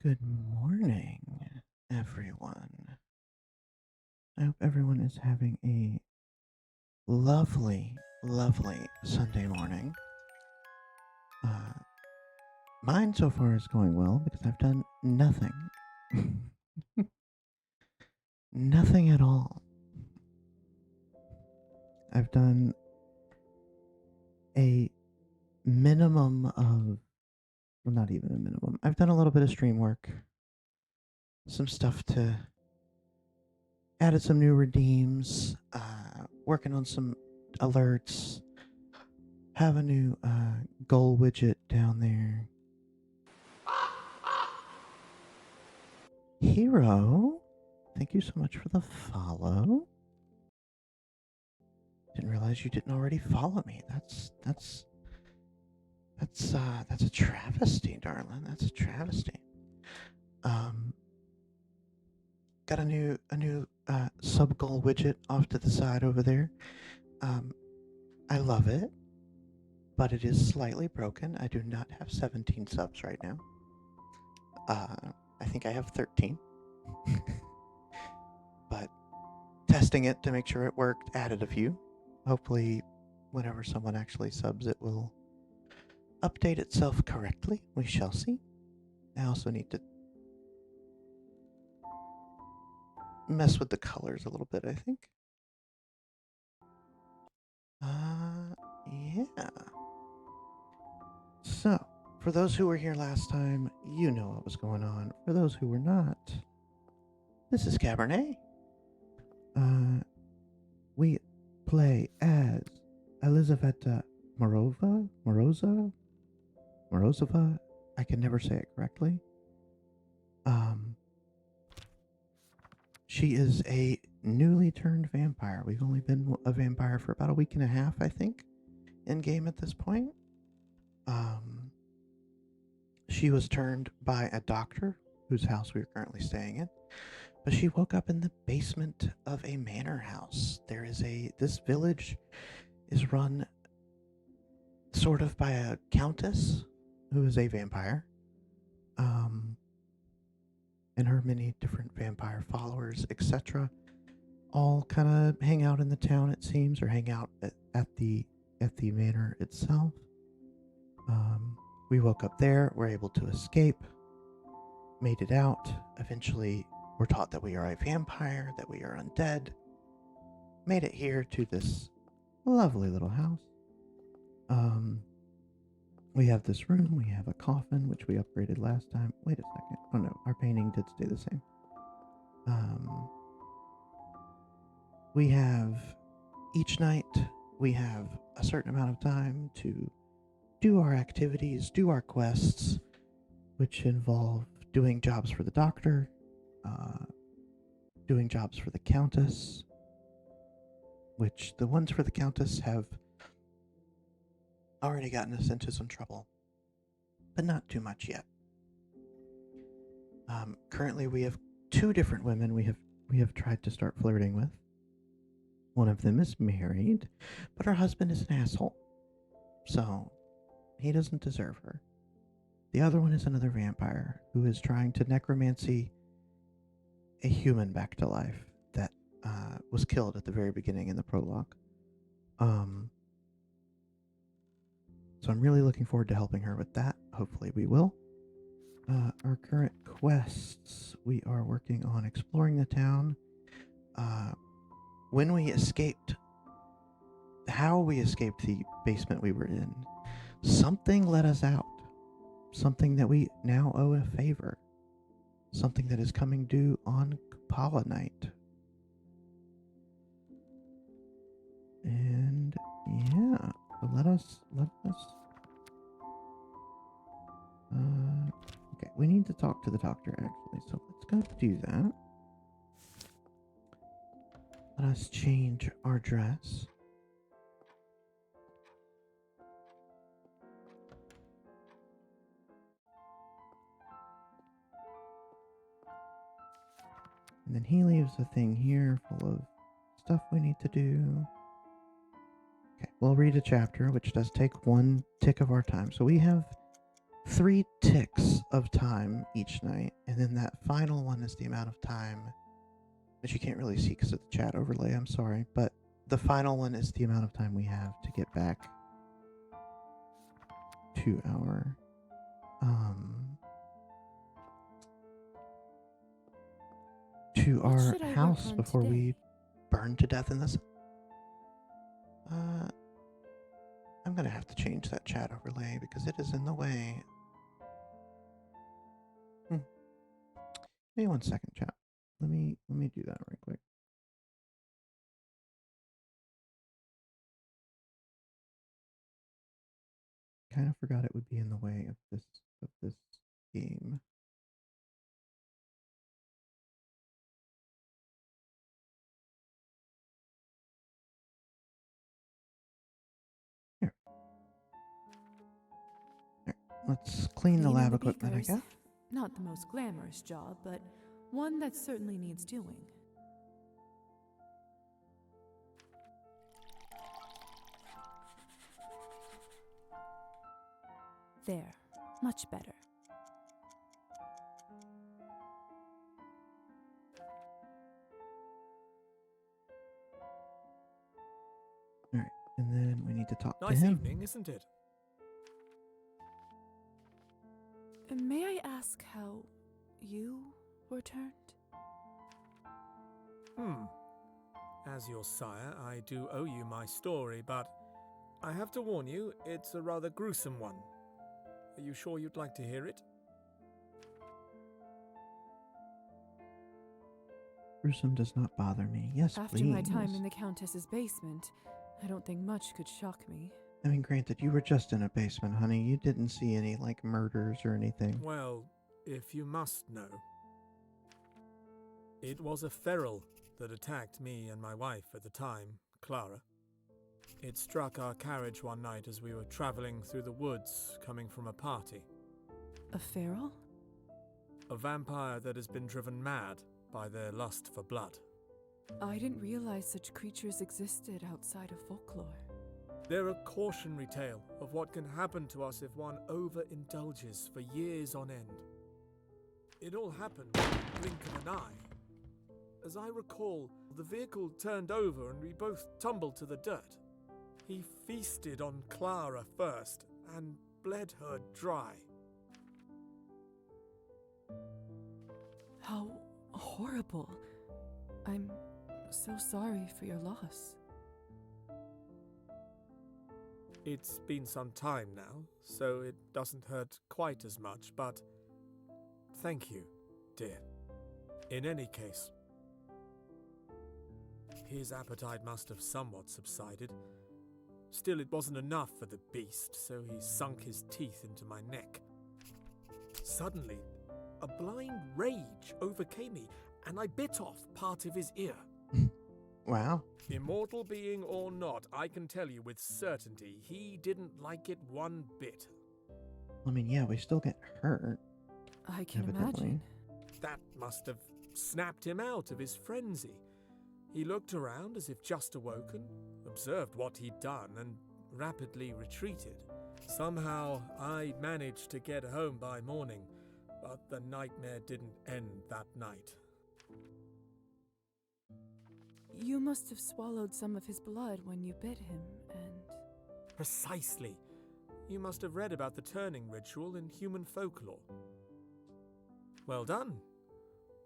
Good morning, everyone. I hope everyone is having a lovely, lovely Sunday morning. Uh, Mine so far is going well because I've done nothing. Nothing at all. I've done a minimum of, well, not even a minimum. I've done a little bit of stream work, some stuff to added some new redeems, working on some alerts, have a new goal widget down there. Hero, thank you so much for the follow. Didn't realize you didn't already follow me. That's a travesty, darling. That's a travesty. Um, got a new sub goal widget off to the side over there. I love it, but it is slightly broken. I do not have 17 subs right now. I think I have 13. But testing it to make sure it worked, added a few. Hopefully, whenever someone actually subs, it will update itself correctly. We shall see. I also need to mess with the colors a little bit, I think. Yeah. So, for those who were here last time, you know what was going on. For those who were not, this is Cabernet. We play as Elizaveta Morozova. I can never say it correctly. She is a newly turned vampire. We've only been a vampire for about a week and a half, I think, in game at this point. She was turned by a doctor whose house we are currently staying in, but she woke up in the basement of a manor house. This village is run sort of by a countess who is a vampire. And her many different vampire followers, etc., all kind of hang out in the town, it seems, or hang out at the manor itself. We woke up there, were able to escape, made it out. Eventually, we're taught that we are a vampire, that we are undead. Made it here to this lovely little house. We have this room, we have a coffin, which we upgraded last time. Wait a second. Oh no, our painting did stay the same. We have, each night, we have a certain amount of time to do our activities, do our quests, which involve doing jobs for the doctor, doing jobs for the countess, which the ones for the countess have already gotten us into some trouble, but not too much yet. Currently, we have two different women we have tried to start flirting with. One of them is married, but her husband is an asshole, so he doesn't deserve her. The other one is another vampire who is trying to necromancy a human back to life that was killed at the very beginning in the prologue. So I'm really looking forward to helping her with that. Hopefully we will. Our current quests, we are working on exploring the town. When we escaped, how we escaped the basement we were in, something let us out. Something that we now owe a favor. Something that is coming due on Kapala night. And yeah, so let us. Okay, we need to talk to the doctor actually, so let's go do that. Let us change our dress. And then he leaves a thing here full of stuff we need to do. Okay, we'll read a chapter, which does take one tick of our time. So we have 3 ticks of time each night, and then that final one is the amount of time that you can't really see because of the chat overlay. I'm sorry, but the final one is the amount of time we have to get back to our um to What our should I work house on before we today? burn to death in this. Uh, I'm gonna have to change that chat overlay because it is in the way. Hmm. Give me 1 second, chat. Let me do that right quick. Kind of forgot it would be in the way of this game. Here. Here. Let's clean the Cleaning lab the equipment, I beakers. guess. Not the most glamorous job, but one that certainly needs doing. There. Much better. All right, and then we need to talk to Nice him. evening, isn't it? May I ask how you were turned? As your sire, I do owe you my story, but I have to warn you, it's a rather gruesome one. Are you sure you'd like to hear it? Gruesome does not bother me. Yes, After please. my time in the Countess's basement, I don't think much could shock me. I mean, granted, you were just in a basement, honey. You didn't see any, like, murders or anything. Well, if you must know. It was a feral that attacked me and my wife at the time, Clara. It struck our carriage one night as we were travelling through the woods, coming from a party. A feral? A vampire that has been driven mad by their lust for blood. I didn't realize such creatures existed outside of folklore. They're a cautionary tale of what can happen to us if one overindulges for years on end. It all happened in the blink of an eye. As I recall, the vehicle turned over and we both tumbled to the dirt. He feasted on Clara first and bled her dry. How horrible. I'm so sorry for your loss. It's been some time now, so it doesn't hurt quite as much, but thank you, dear. In any case, his appetite must have somewhat subsided. Still, it wasn't enough for the beast, so he sunk his teeth into my neck. Suddenly, a blind rage overcame me, and I bit off part of his ear. Wow. Immortal being or not, I can tell you with certainty he didn't like it one bit. I mean, yeah, we still get hurt. I can Evidently. imagine. That must have snapped him out of his frenzy. He looked around as if just awoken, observed what he'd done, and rapidly retreated. Somehow, I managed to get home by morning, but the nightmare didn't end that night. You must have swallowed some of his blood when you bit him, and... Precisely. You must have read about the turning ritual in human folklore. Well done.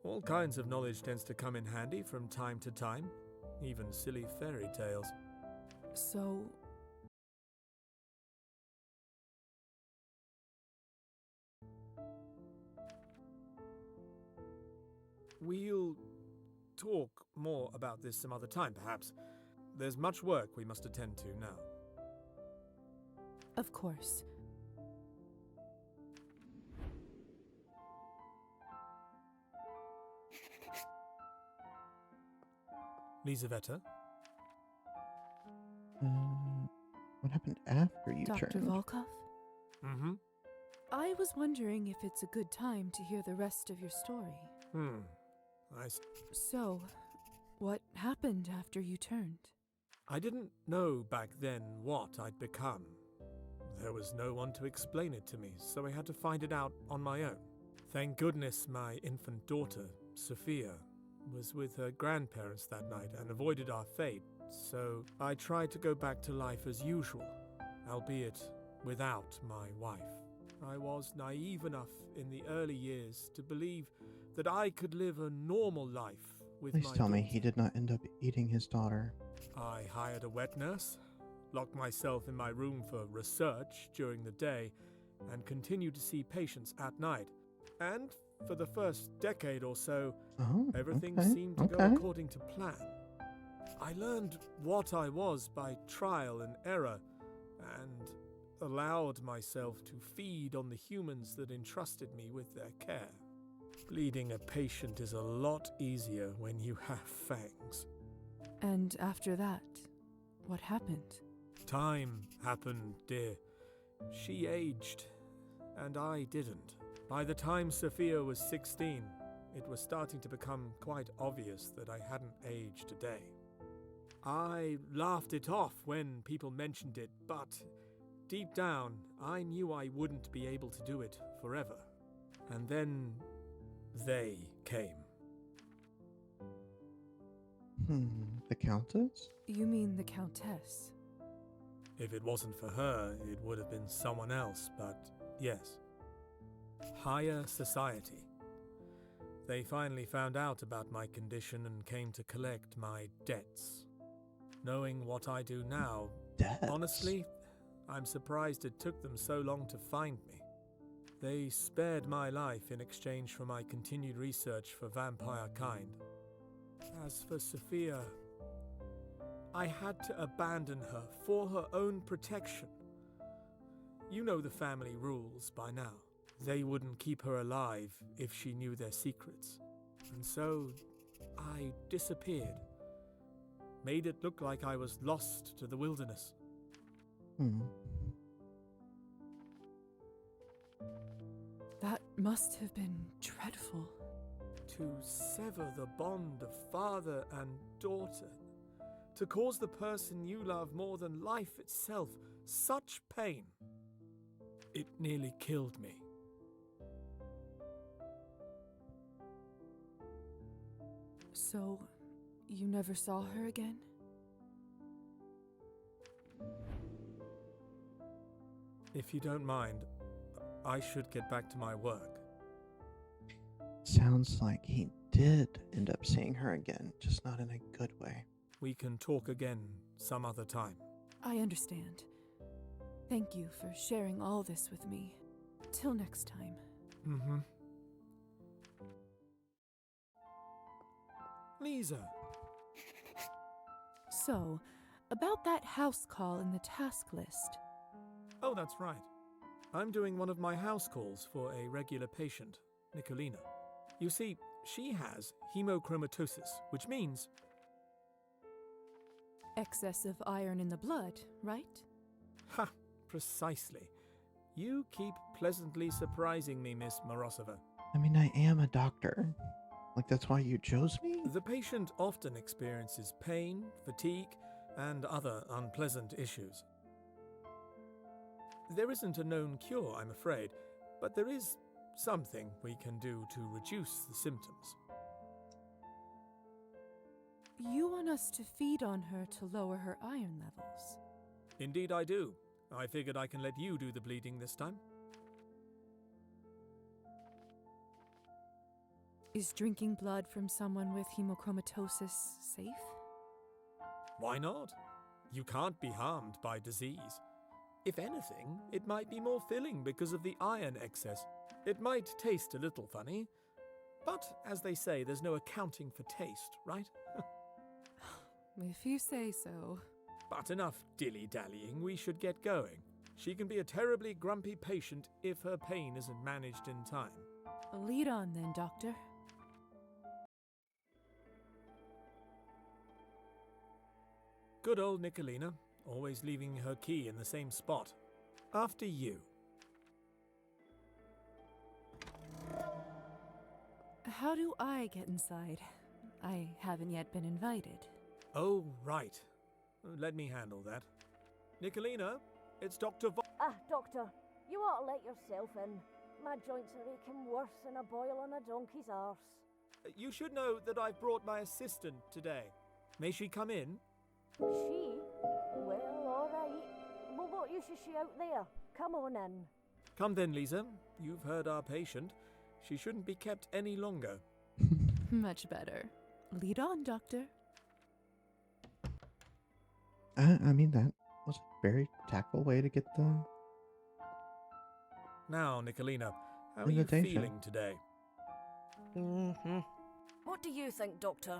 All kinds of knowledge tends to come in handy from time to time, even silly fairy tales. So... We'll talk more about this some other time, perhaps. There's much work we must attend to now. Of course. Lizaveta? What happened after you Dr. turned? Volkov? Mm-hmm. I was wondering if it's a good time to hear the rest of your story. So, what happened after you turned? I didn't know back then what I'd become. There was no one to explain it to me, so I had to find it out on my own. Thank goodness my infant daughter, Sophia, was with her grandparents that night and avoided our fate, so I tried to go back to life as usual, albeit without my wife. I was naive enough in the early years to believe that I could live a normal life with Please my tell me daughter. he did not end up eating his daughter. I hired a wet nurse, locked myself in my room for research during the day, and continued to see patients at night. And for the first decade or so, Oh, everything okay, seemed to go okay. according to plan. I learned what I was by trial and error, and allowed myself to feed on the humans that entrusted me with their care. Bleeding a patient is a lot easier when you have fangs. And after that, what happened? Time happened, dear. She aged, and I didn't. By the time Sophia was 16, it was starting to become quite obvious that I hadn't aged a day. I laughed it off when people mentioned it, but deep down, I knew I wouldn't be able to do it forever. And then they came. The Countess? You mean the Countess? If it wasn't for her, it would have been someone else, but yes. Higher society. They finally found out about my condition and came to collect my debts. Knowing what I do now, Debts? honestly, I'm surprised it took them so long to find me. They spared my life in exchange for my continued research for vampire kind. As for Sophia, I had to abandon her for her own protection. You know the family rules by now. They wouldn't keep her alive if she knew their secrets. And so, I disappeared. Made it look like I was lost to the wilderness. That must have been dreadful. To sever the bond of father and daughter. To cause the person you love more than life itself such pain. It nearly killed me. So, you never saw her again? If you don't mind, I should get back to my work. Sounds like he did end up seeing her again, just not in a good way. We can talk again some other time. I understand. Thank you for sharing all this with me. Till next time. Mm-hmm. Lisa. So, about that house call in the task list. Oh, that's right. I'm doing one of my house calls for a regular patient, Nicolina. You see, she has hemochromatosis, which means... Excess of iron in the blood, right? Ha! Precisely. You keep pleasantly surprising me, Miss Morozova. I mean, I am a doctor. Like, that's why you chose me? The patient often experiences pain, fatigue, and other unpleasant issues. There isn't a known cure, I'm afraid, but there is something we can do to reduce the symptoms. You want us to feed on her to lower her iron levels? Indeed I do. I figured I can let you do the bleeding this time. Is drinking blood from someone with hemochromatosis safe? Why not? You can't be harmed by disease. If anything, it might be more filling because of the iron excess. It might taste a little funny, but as they say, there's no accounting for taste, right? If you say so. But enough dilly-dallying, we should get going. She can be a terribly grumpy patient if her pain isn't managed in time. Lead on then, Doctor. Good old Nicolina, always leaving her key in the same spot. After you. How do I get inside? I haven't yet been invited. Oh, right. Let me handle that. Nicolina, it's Dr. Doctor, you ought to let yourself in. My joints are aching worse than a boil on a donkey's arse. You should know that I've brought my assistant today. May she come in? She? Well, all right. Well, what use is she out there? Come on in. Come then, Lisa. You've heard our patient. She shouldn't be kept any longer. Much better. Lead on, Doctor. I mean, that was a very tactful way to get the Now, Nicolina, how are you invitation. feeling today? Mm-hmm. What do you think, Doctor?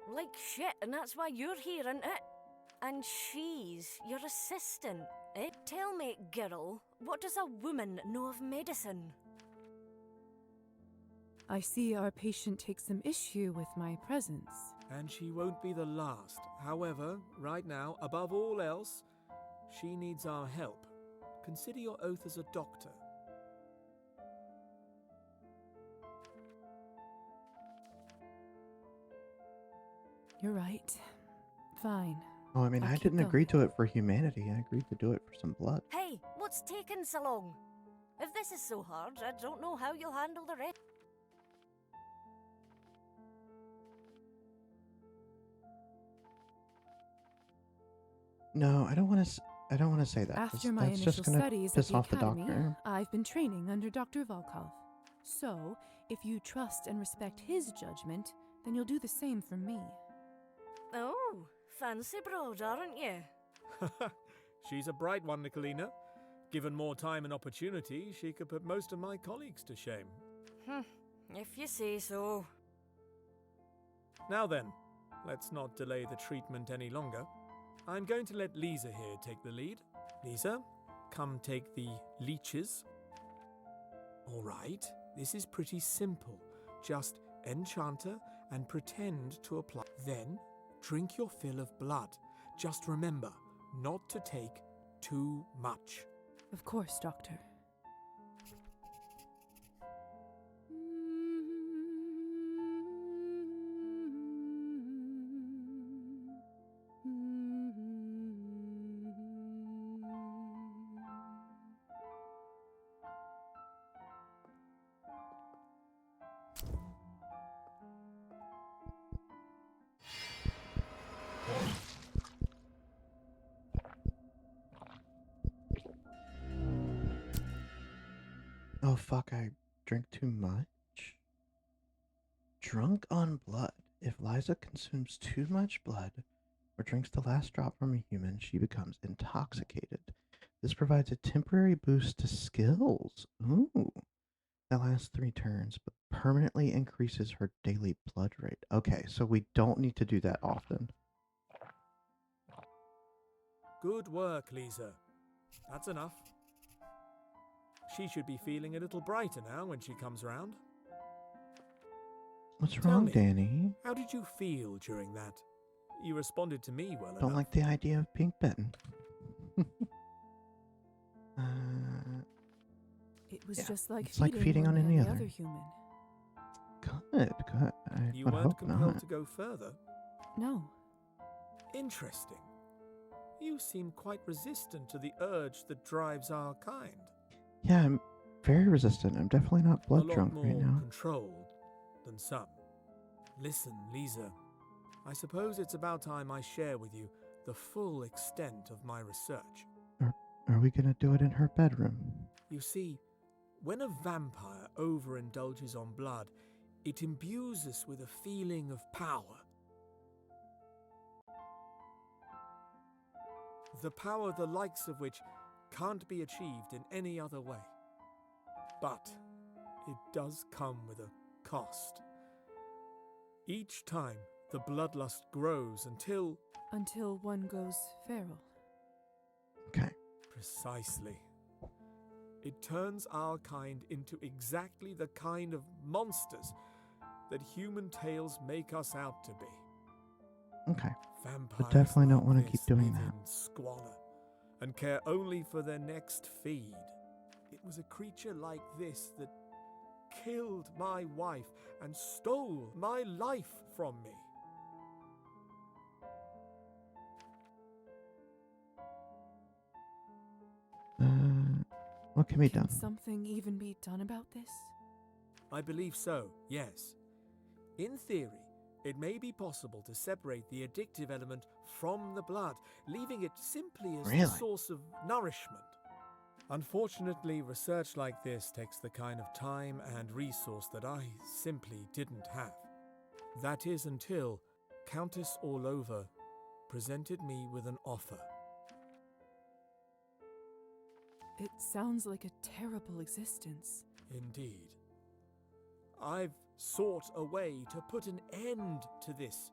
Like shit, and that's why you're here, isn't it? And she's your assistant, eh? Tell me, girl, what does a woman know of medicine? I see our patient takes some issue with my presence. And she won't be the last. However, right now, above all else, she needs our help. Consider your oath as a doctor. You're right. Fine. Oh, I mean, I'll I keep didn't agree going. to it for humanity. I agreed to do it for some blood. Hey, what's taking so long? If this is so hard, I don't know how you'll handle the rest. No, I don't want to. I don't want to say that. 'cause After my that's initial just gonna studies at piss the off the academy, doctor. I've been training under Dr. Volkov. So, if you trust and respect his judgment, then you'll do the same for me. Oh, fancy broad, aren't you? She's a bright one, Nicolina. Given more time and opportunity, she could put most of my colleagues to shame. If you say so. Now then, let's not delay the treatment any longer. I'm going to let Lisa here take the lead. Lisa, come take the leeches. All right, this is pretty simple. Just enchant her and pretend to apply. Then, drink your fill of blood. Just remember, not to take too much. Of course, Doctor. Oh fuck! I drink too much. Drunk on blood. If Liza consumes too much blood or drinks the last drop from a human, she becomes intoxicated. This provides a temporary boost to skills. Ooh. That lasts 3 turns, but permanently increases her daily blood rate. Okay, so we don't need to do that often. Good work, Lisa. That's enough. She should be feeling a little brighter now when she comes round. What's Tell wrong, me, Danny? How did you feel during that? You responded to me well Don't enough. like the idea of pink bitten. It was Yeah, just like it's like feeding on any other. human. Good, good. I You would weren't hope compelled not. to go further. No. Interesting. You seem quite resistant to the urge that drives our kind. Yeah, I'm very resistant. I'm definitely not A blood lot drunk more right now. controlled than some. Listen, Lisa. I suppose it's about time I share with you the full extent of my research. Are we gonna do it in her bedroom? You see, when a vampire overindulges on blood, it imbues us with a feeling of power. The power the likes of which can't be achieved in any other way. But it does come with a cost. Each time, the bloodlust grows until... Until one goes feral. Okay. Precisely. It turns our kind into exactly the kind of monsters that human tales make us out to be. Okay. Vampires definitely don't like wanna this keep doing live that. in squalor and care only for their next feed. It was a creature like this that killed my wife and stole my life from me. What can be Can done? something even be done about this? I believe so, yes. In theory, it may be possible to separate the addictive element from the blood, leaving it simply as the Really? source of nourishment. Unfortunately, research like this takes the kind of time and resource that I simply didn't have. That is until Countess Orlova presented me with an offer. It sounds like a terrible existence. Indeed. I've sought a way to put an end to this,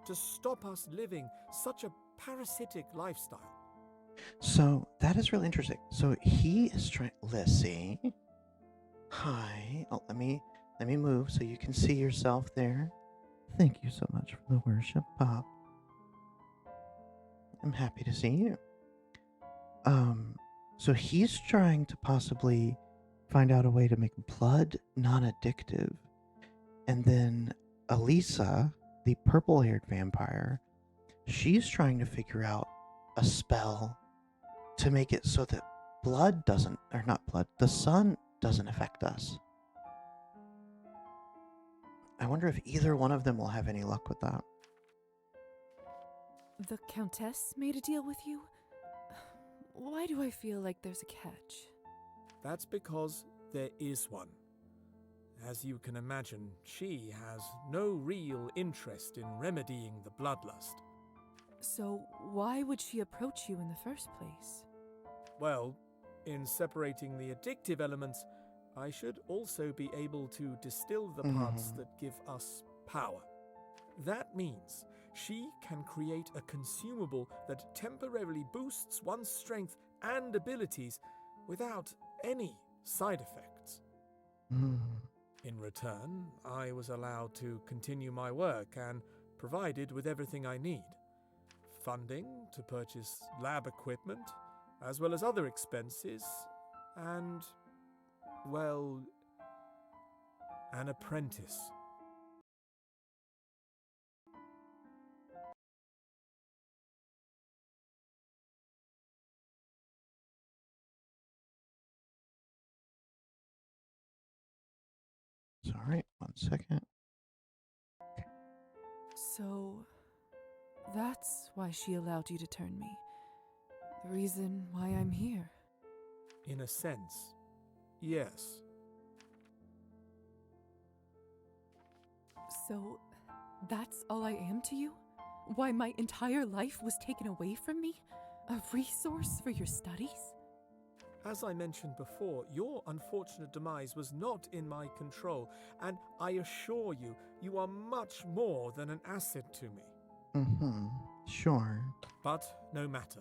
to stop us living such a parasitic lifestyle. So that is really interesting. So he is trying. Lissy. Hi. Oh, let me move so you can see yourself there. Thank you so much for the worship, Pop. I'm happy to see you. So he's trying to possibly find out a way to make blood non-addictive. And then Elisa, the purple-haired vampire, she's trying to figure out a spell to make it so that blood doesn't, or not blood, the sun doesn't affect us. I wonder if either one of them will have any luck with that. The Countess made a deal with you? Why do I feel like there's a catch? That's because there is one. As you can imagine, she has no real interest in remedying the bloodlust. So why would she approach you in the first place? Well, in separating the addictive elements, I should also be able to distill the parts that give us power. That means she can create a consumable that temporarily boosts one's strength and abilities without any side effects. In return, I was allowed to continue my work and provided with everything I need. Funding to purchase lab equipment, as well as other expenses, and, well, an apprentice. Sorry, 1 second. So that's why she allowed you to turn me. The reason why I'm here. In a sense, yes. So that's all I am to you? Why my entire life was taken away from me? A resource for your studies? As I mentioned before, your unfortunate demise was not in my control, and I assure you, you are much more than an asset to me. Sure. But no matter.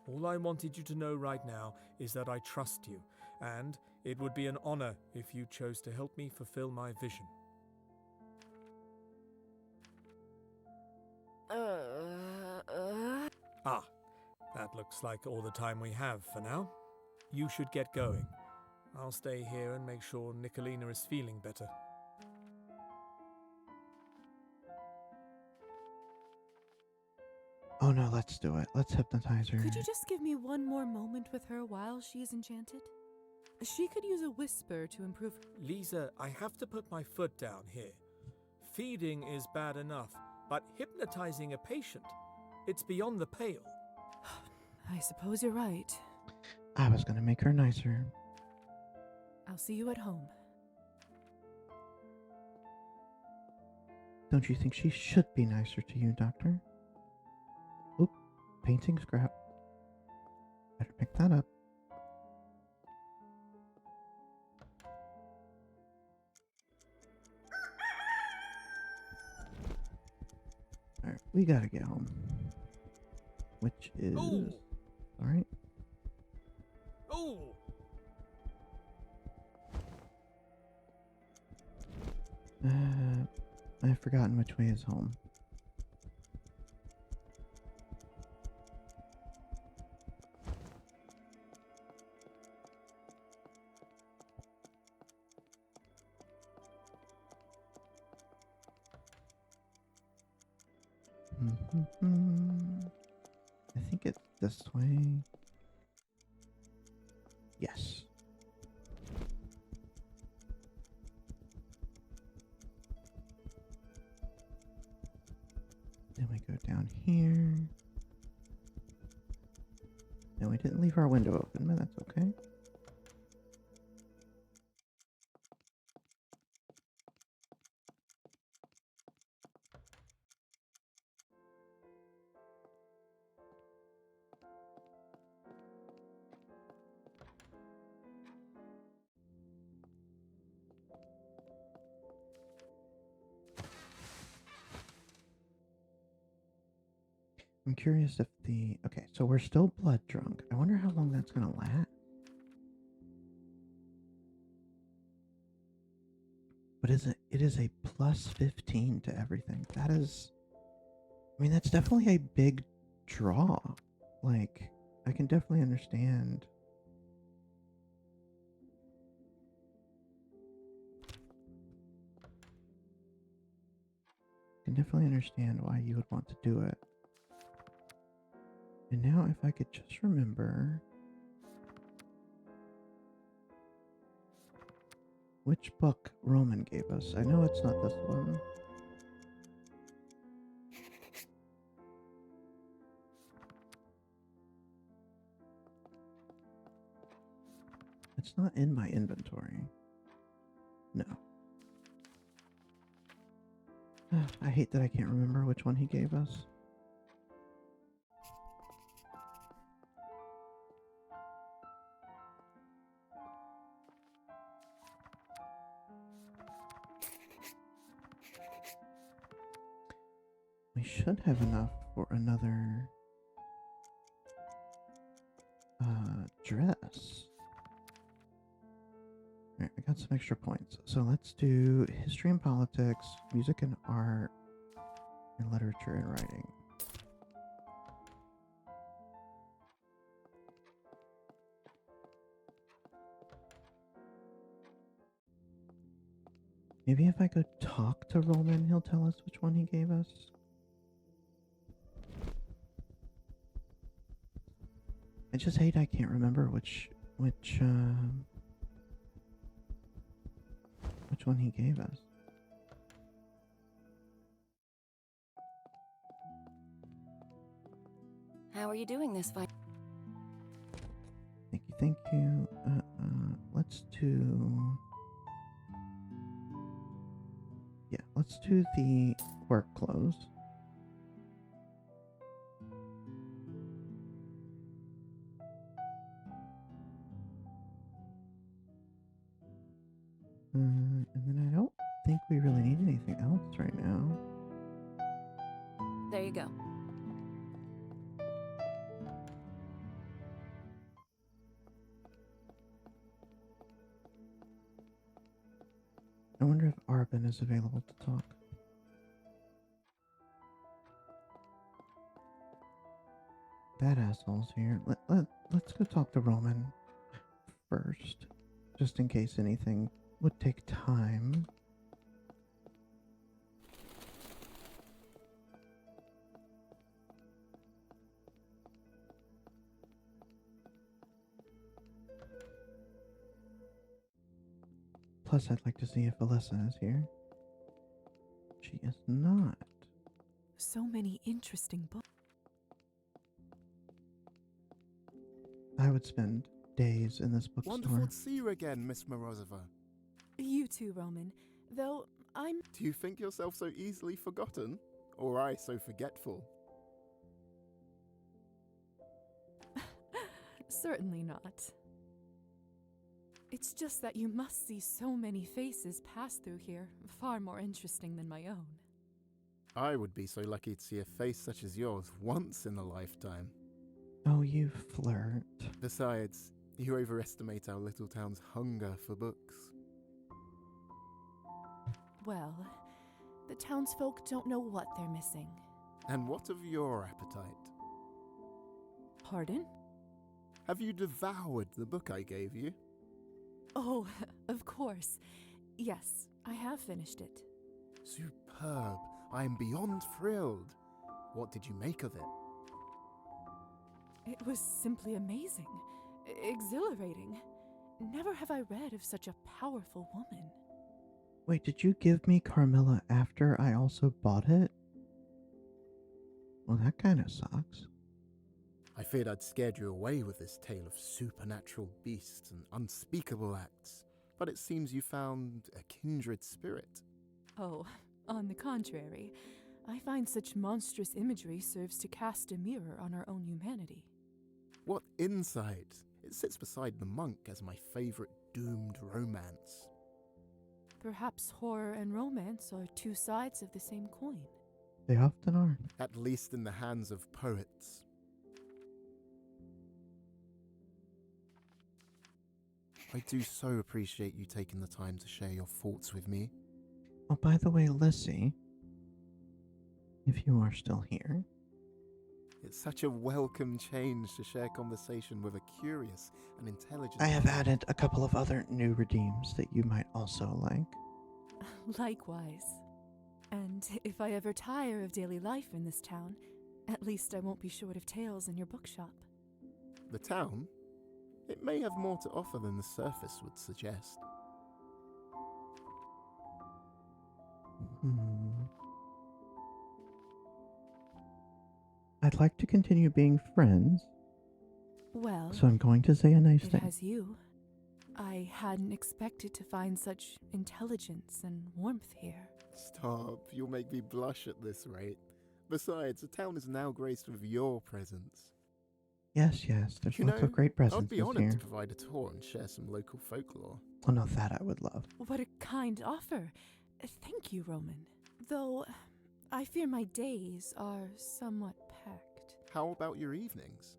All I wanted you to know right now is that I trust you, and it would be an honor if you chose to help me fulfill my vision. Ah, that looks like all the time we have for now. You should get going. I'll stay here and make sure Nicolina is feeling better. Oh no, let's do it. Let's hypnotize her. Could you just give me one more moment with her while she is enchanted? She could use a whisper to improve. Lisa, I have to put my foot down here. Feeding is bad enough, but hypnotizing a patient, it's beyond the pale. I suppose you're right. I was gonna make her nicer. I'll see you at home. Don't you think she should be nicer to you, Doctor? Oop, painting scrap. Better pick that up. Alright, we gotta get home. Which is... Ooh! Alright. Ooh! I've forgotten which way is home. I think it's this way. Yes. we go down here. No, we didn't leave our window open, but that's okay. I'm curious if okay, so we're still blood drunk. I wonder how long that's gonna last. But it is a plus 15 to everything. That is, I mean, that's definitely a big draw. Like, I can definitely understand. Why you would want to do it. And now if I could just remember which book Roman gave us. I know it's not this one. It's not in my inventory. No. I hate that I can't remember which one he gave us. We should have enough for another dress. Alright, I got some extra points. So let's do history and politics, music and art, and literature and writing. Maybe if I go talk to Roman, he'll tell us which one he gave us. I just hate I can't remember which one he gave us. How are you doing this fight? Thank you. Let's do... Yeah, let's do the work clothes. And then I don't think we really need anything else right now. There you go. I wonder if Arbin is available to talk. That asshole's here. Let's go talk to Roman first, just in case anything would take time. Plus, I'd like to see if Alyssa is here. She is not. So many interesting books. I would spend days in this bookstore. Wonderful to see you again, Miss Morozova. You too, Roman. Though I'm... Do you think yourself so easily forgotten? Or I so forgetful? Certainly not. It's just that you must see so many faces pass through here, far more interesting than my own. I would be so lucky to see a face such as yours once in a lifetime. Oh, you flirt. Besides, you overestimate our little town's hunger for books. Well, the townsfolk don't know what they're missing. And what of your appetite? Pardon? Have you devoured the book I gave you? Oh, of course. Yes, I have finished it. Superb. I am beyond thrilled. What did you make of it? It was simply amazing. Exhilarating. Never have I read of such a powerful woman. Wait, did you give me Carmilla after I also bought it? Well, that kind of sucks. I feared I'd scared you away with this tale of supernatural beasts and unspeakable acts, but it seems you found a kindred spirit. Oh, on the contrary, I find such monstrous imagery serves to cast a mirror on our own humanity. What insight! It sits beside the monk as my favorite doomed romance. Perhaps horror and romance are two sides of the same coin. They often are. At least in the hands of poets. I do so appreciate you taking the time to share your thoughts with me. Oh, by the way, Lissy, if you are still here, It's such a welcome change to share conversation with a curious and intelligent... I have added a couple of other new redeems that you might also like. Likewise. And if I ever tire of daily life in this town, at least I won't be short of tales in your bookshop. The town? It may have more to offer than the surface would suggest. I'd like to continue being friends, Well, so I'm going to say a nice it thing. has you. I hadn't expected to find such intelligence and warmth here. Stop, you'll make me blush at this rate. Besides, the town is now graced with your presence. Yes, there's You lots know, of great I'd presences be honoured here. to provide a tour and share some local folklore. Oh no, that I would love. What a kind offer. Thank you, Roman. Though, I fear my days are somewhat packed. How about your evenings?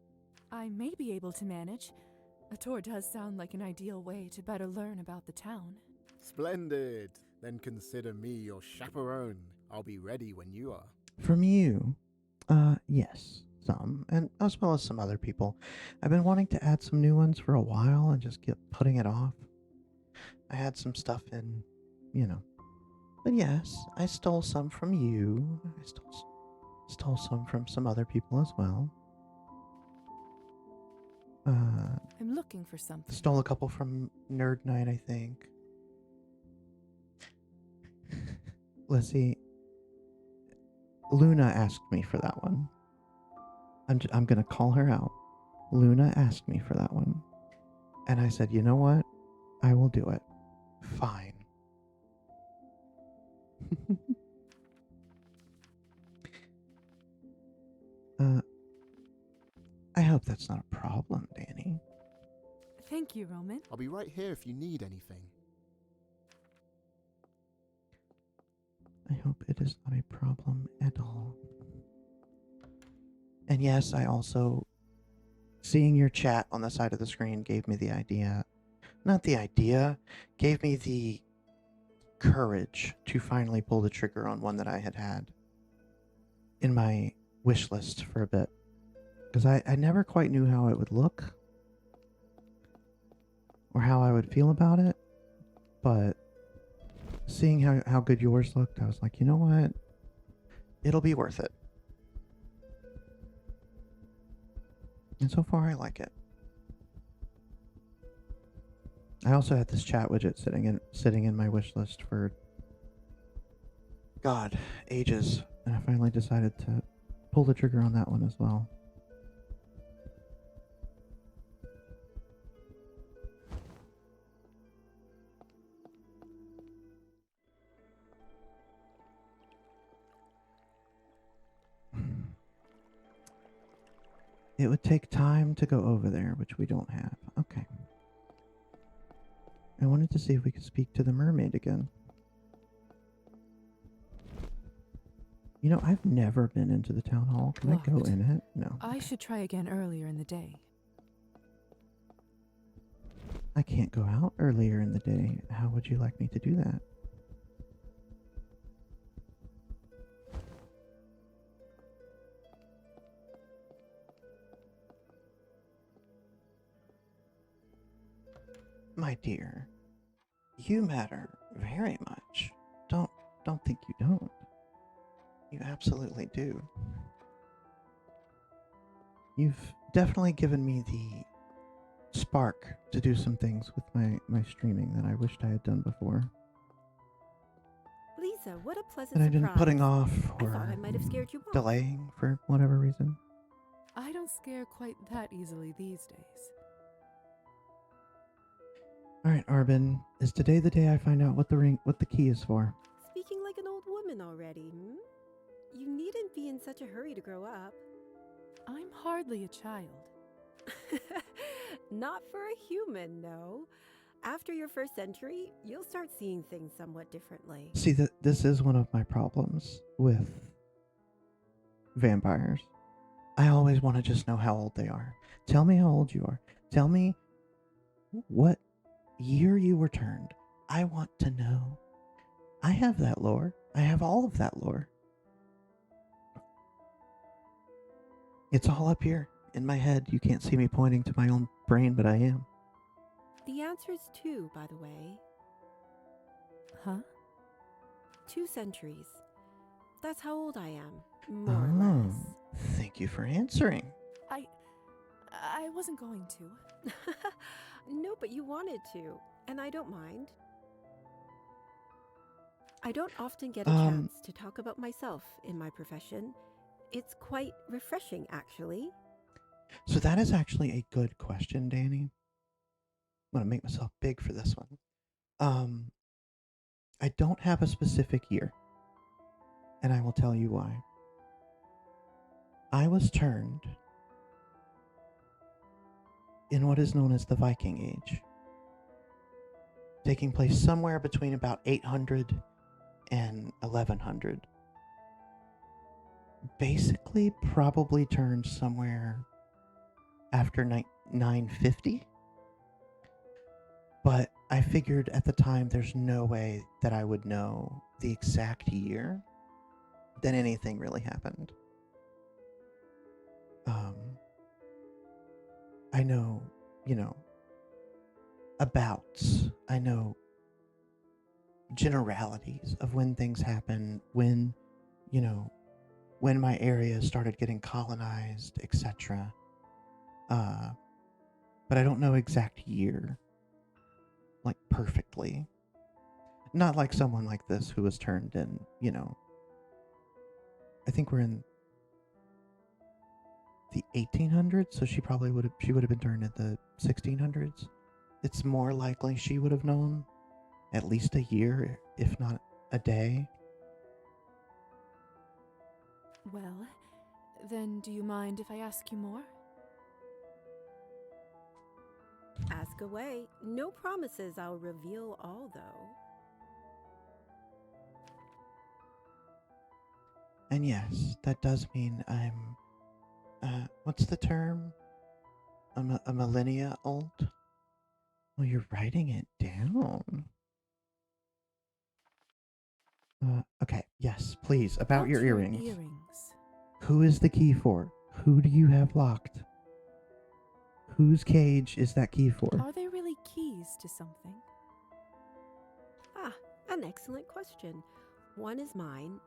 I may be able to manage. A tour does sound like an ideal way to better learn about the town. Splendid! Then consider me your chaperone. I'll be ready when you are. From you, yes, some, and as well as some other people. I've been wanting to add some new ones for a while and just kept putting it off. I had some stuff in, But yes, I stole some from you. I stole some from some other people as well. I'm looking for something. Stole a couple from Nerd Night, I think. Let's see. Luna asked me for that one. I'm gonna call her out. Luna asked me for that one, and I said, you know what? I will do it. Fine. I hope that's not a problem, Danny. Thank you, Roman. I'll be right here if you need anything. I hope it is not a problem at all. And yes, I also, seeing your chat on the side of the screen gave me the idea, not the idea, gave me the courage to finally pull the trigger on one that I had in my wish list for a bit. Because I never quite knew how it would look or how I would feel about it, but seeing how good yours looked, I was like, you know what? It'll be worth it. And so far, I like it. I also had this chat widget sitting in my wish list for, God, ages, and I finally decided to pull the trigger on that one as well. It would take time to go over there, which we don't have. Okay. I wanted to see if we could speak to the mermaid again. You know, I've never been into the town hall. Can I go Locked. in it? No. I should try again earlier in the day. I can't go out earlier in the day. How would you like me to do that? My dear, you matter very much. Don't think you don't. You absolutely do. You've definitely given me the spark to do some things with my streaming that I wished I had done before. Lisa, what a pleasant that I've been surprise. putting off I thought I or might have scared you off. delaying for whatever reason. I don't scare quite that easily these days. All right, Arbin, is today the day I find out what the key is for? Speaking like an old woman already, hmm? You needn't be in such a hurry to grow up. I'm hardly a child. Not for a human, no. After your first century, you'll start seeing things somewhat differently. See, this is one of my problems with vampires. I always want to just know how old they are. Tell me how old you are. Tell me what year you were turned. I want to know. I have that lore. I have all of that lore. It's all up here in my head. You can't see me pointing to my own brain, but I am. The answer's 2, by the way. Huh? 2 centuries. That's how old I am, more or less. Thank you for answering. I wasn't going to. No, but you wanted to, and I don't mind. I don't often get a chance to talk about myself in my profession. It's quite refreshing, actually. So that is actually a good question, Danny. I'm going to make myself big for this one. I don't have a specific year, and I will tell you why. I was turned in what is known as the Viking Age, taking place somewhere between about 800 and 1100. Basically, probably turned somewhere after 950. But I figured at the time there's no way that I would know the exact year that anything really happened. I know, abouts. I know generalities of when things happen, when my area started getting colonized, etc. But I don't know exact year, like perfectly. Not like someone like this who was turned in, I think we're in the 1800s, so she would have been turned in the 1600s. It's more likely she would have known at least a year, if not a day. Well, then do you mind if I ask you more? Ask away. No promises I'll reveal all, though. And yes, that does mean I'm, what's the term? I'm a millennia old? Oh, you're writing it down. Okay, yes, please, about your earrings. Who is the key for? Who do you have locked? Whose cage is that key for? Are they really keys to something? Ah, an excellent question. One is mine,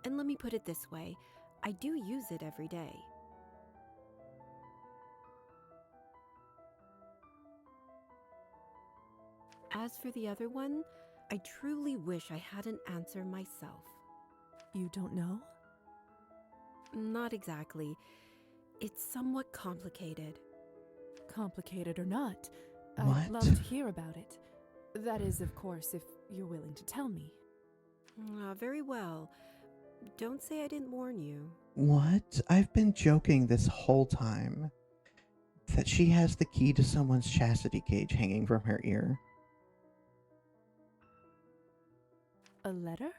and let me put it this way. I do use it every day. As for the other one, I truly wish I had an answer myself. You don't know? Not exactly. It's somewhat complicated. Complicated or not, What? I'd love to hear about it. That is, of course, if you're willing to tell me. Very well. Don't say I didn't warn you. What? I've been joking this whole time that she has the key to someone's chastity cage hanging from her ear. A letter?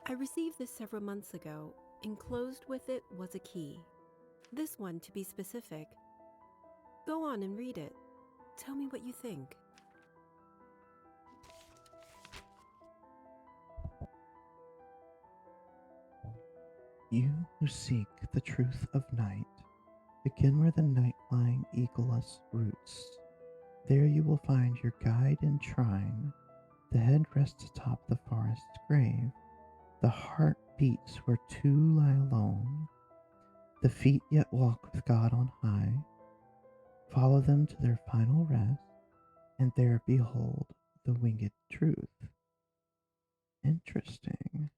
I received this several months ago. Enclosed with it was a key. This one, to be specific. Go on and read it. Tell me what you think. You who seek the truth of night, begin where the night-flying eagleus roots. There you will find your guide and shrine. The head rests atop the forest's grave. The heart beats where two lie alone. The feet yet walk with God on high. Follow them to their final rest, and there behold the winged truth. Interesting.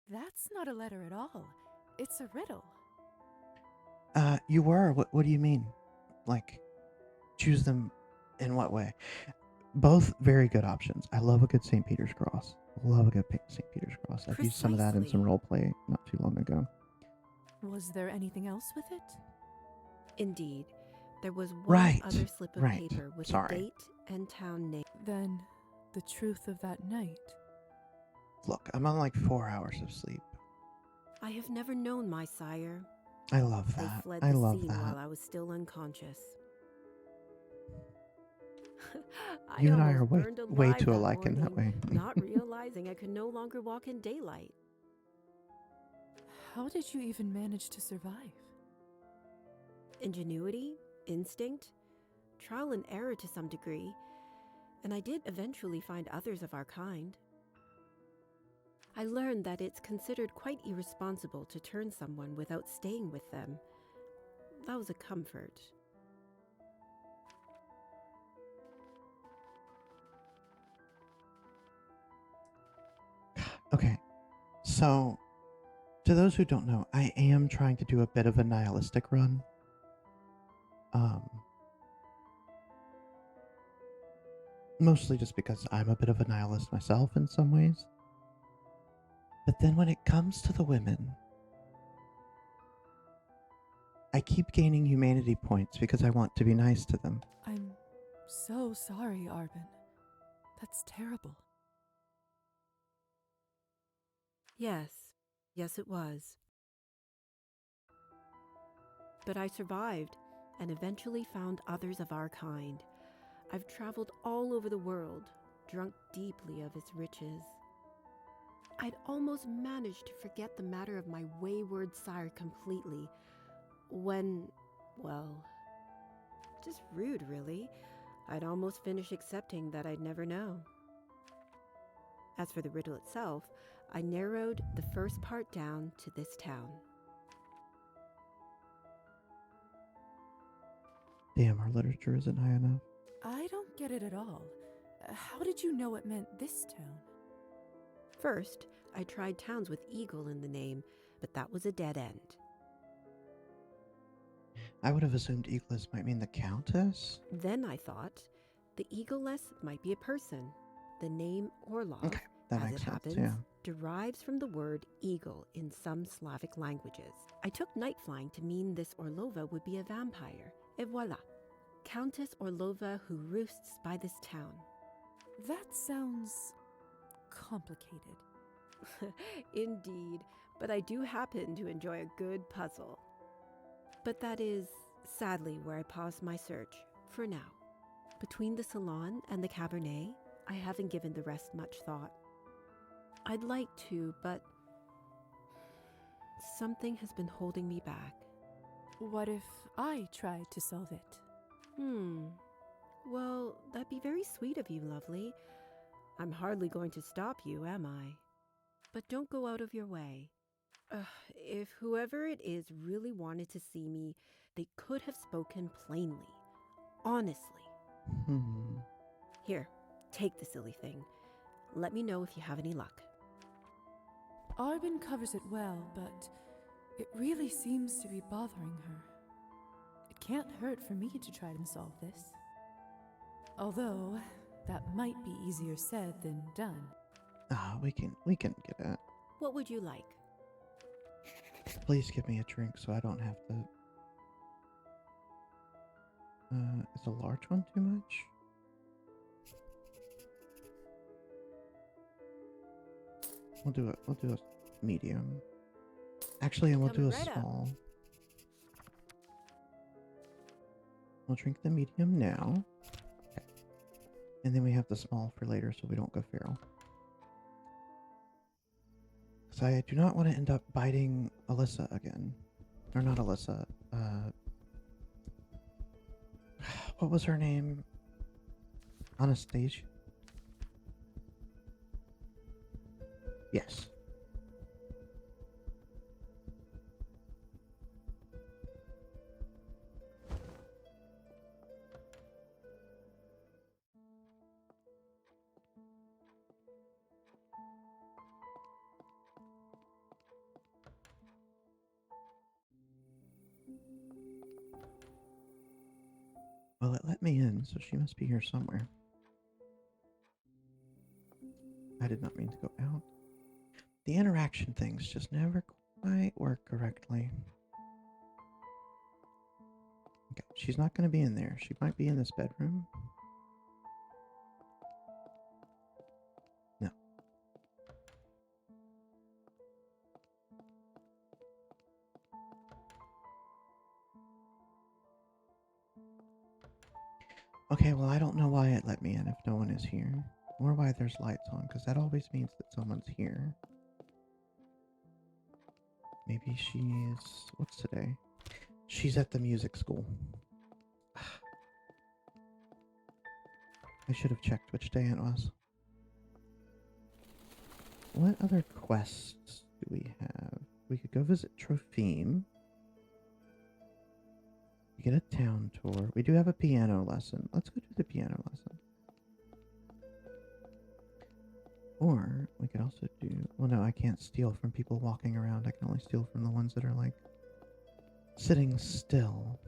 That's not a letter at all. It's a riddle. You were. What do you mean? Like, choose them in what way? Both very good options. I love a good St. Peter's cross. Love a good St. Peter's cross. I've used some of that in some Precisely. role play not too long ago. Was there anything else with it? Indeed, there was one Right. other slip of Right. paper with Sorry. a date and town name. Then, the truth of that night. Look, I'm on like 4 hours of sleep. I have never known my sire. I love They that. fled I the love scene that. while I was still unconscious. You and I are almost way, burned way alive too that alike in that way. morning, not realizing I could no longer walk in daylight. How did you even manage to survive? Ingenuity, instinct, trial and error to some degree, and I did eventually find others of our kind. I learned that it's considered quite irresponsible to turn someone without staying with them. That was a comfort. Okay, so to those who don't know, I am trying to do a bit of a nihilistic run. Mostly just because I'm a bit of a nihilist myself in some ways. But then when it comes to the women, I keep gaining humanity points because I want to be nice to them. I'm so sorry, Arbin. That's terrible. Yes, yes it was. But I survived and eventually found others of our kind. I've traveled all over the world, drunk deeply of its riches. I'd almost managed to forget the matter of my wayward sire completely when, well, just rude really. I'd almost finished accepting that I'd never know. As for the riddle itself, I narrowed the first part down to this town. Damn, our literature isn't high enough. I don't get it at all. How did you know it meant this town? First, I tried towns with eagle in the name, but that was a dead end. I would have assumed Eagles might mean the Countess. Then I thought, the eagleless might be a person. The name Orlov, Okay, that as makes it sense, happens, yeah. derives from the word eagle in some Slavic languages. I took night flying to mean this Orlova would be a vampire. Et voila, Countess Orlova who roosts by this town. That sounds complicated. Indeed, but I do happen to enjoy a good puzzle. But that is, sadly, where I paused my search, for now. Between the salon and the Cabernet, I haven't given the rest much thought. I'd like to, but something has been holding me back. What if I tried to solve it? Well, that'd be very sweet of you, lovely. I'm hardly going to stop you, am I? But don't go out of your way. If whoever it is really wanted to see me, they could have spoken plainly. Honestly. Here, take the silly thing. Let me know if you have any luck. Arbin covers it well, but it really seems to be bothering her. It can't hurt for me to try and solve this. Although, that might be easier said than done. We can get it. What would you like? Please give me a drink so I don't have to. Is a large one too much? We'll do a medium. Actually, and we'll do a Coming right up. small. We'll drink the medium now. Okay. And then we have the small for later so we don't go feral. Because I do not want to end up biting Alyssa again. Or not Alyssa. What was her name? Anastasia? Yes. Well, it let me in, so she must be here somewhere. I did not mean to go out. The interaction things just never quite work correctly. Okay, she's not going to be in there. She might be in this bedroom. No. Okay, well, I don't know why it let me in if no one is here. Or why there's lights on, because that always means that someone's here. Maybe she's... What's today? She's at the music school. I should have checked which day it was. What other quests do we have? We could go visit Tropheme. We get a town tour. We do have a piano lesson. Let's go do the piano lesson. Or we could also do... Well, no, I can't steal from people walking around. I can only steal from the ones that are, like, sitting still.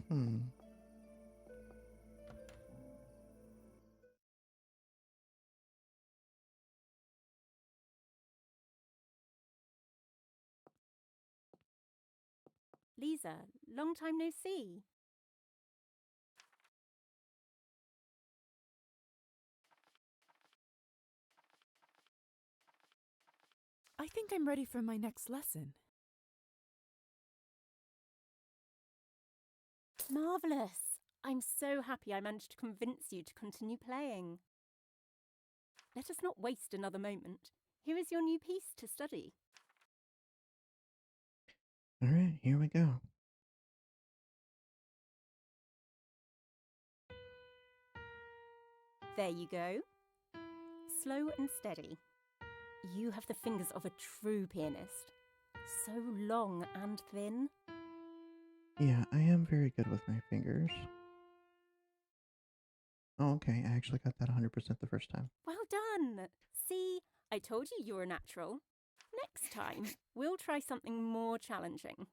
Hmm. Lisa, long time no see. I think I'm ready for my next lesson. Marvellous! I'm so happy I managed to convince you to continue playing. Let us not waste another moment. Here is your new piece to study. All right, here we go. There you go. Slow and steady. You have the fingers of a true pianist. So long and thin. Yeah, I am very good with my fingers. Oh, okay. I actually got that 100% the first time. Well done! See, I told you you were a natural. Next time, we'll try something more challenging.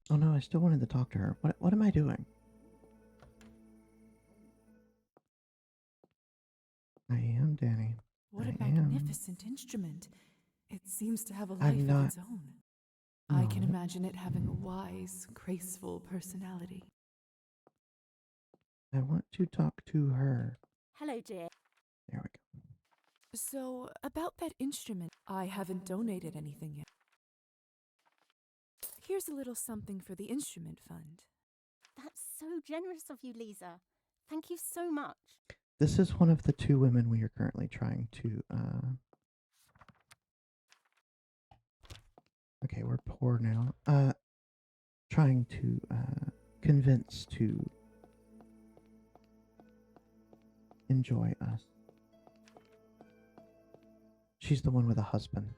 Oh no, I still wanted to talk to her. What am I doing? I am Danny. What I a magnificent instrument. It seems to have a life I'm of not- its own. I can No. imagine it having a wise, graceful personality. I want to talk to her. Hello, dear. There we go. So, about that instrument, I haven't donated anything yet. Here's a little something for the instrument fund. That's so generous of you, Lisa. Thank you so much. This is one of the two women we are currently trying to, okay, we're poor now. Trying to, convince to enjoy us. She's the one with a husband.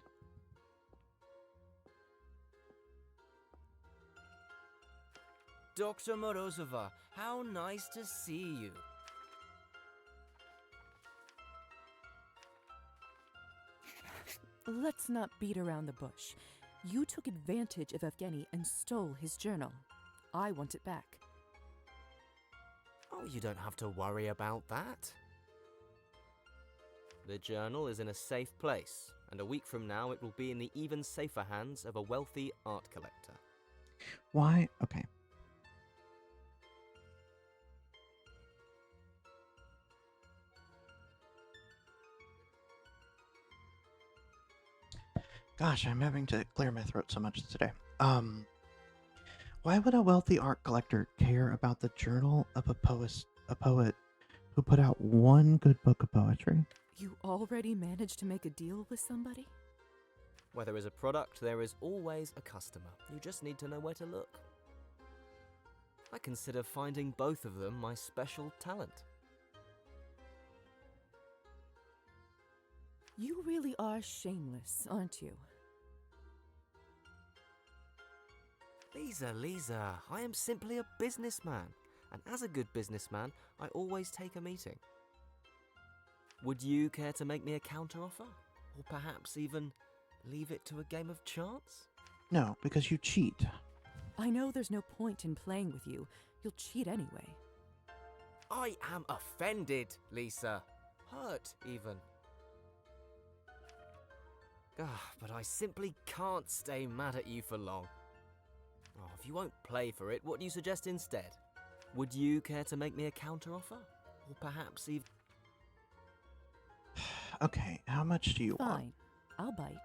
Dr. Morozova, how nice to see you. Let's not beat around the bush. You took advantage of Evgeny and stole his journal. I want it back. Oh, you don't have to worry about that. The journal is in a safe place, and a week from now it will be in the even safer hands of a wealthy art collector. Why? Okay. Gosh, I'm having to clear my throat so much today. Why would a wealthy art collector care about the journal of a poet who put out one good book of poetry? You already managed to make a deal with somebody? Where there is a product, there is always a customer. You just need to know where to look. I consider finding both of them my special talent. You really are shameless, aren't you? Lisa, I am simply a businessman, and as a good businessman, I always take a meeting. Would you care to make me a counteroffer? Or perhaps even leave it to a game of chance? No, because you cheat. I know there's no point in playing with you. You'll cheat anyway. I am offended, Lisa. Hurt, even. But I simply can't stay mad at you for long. Oh, if you won't play for it, what do you suggest instead? Would you care to make me a counteroffer? Or perhaps even... Okay, how much do you want? Fine, I'll bite.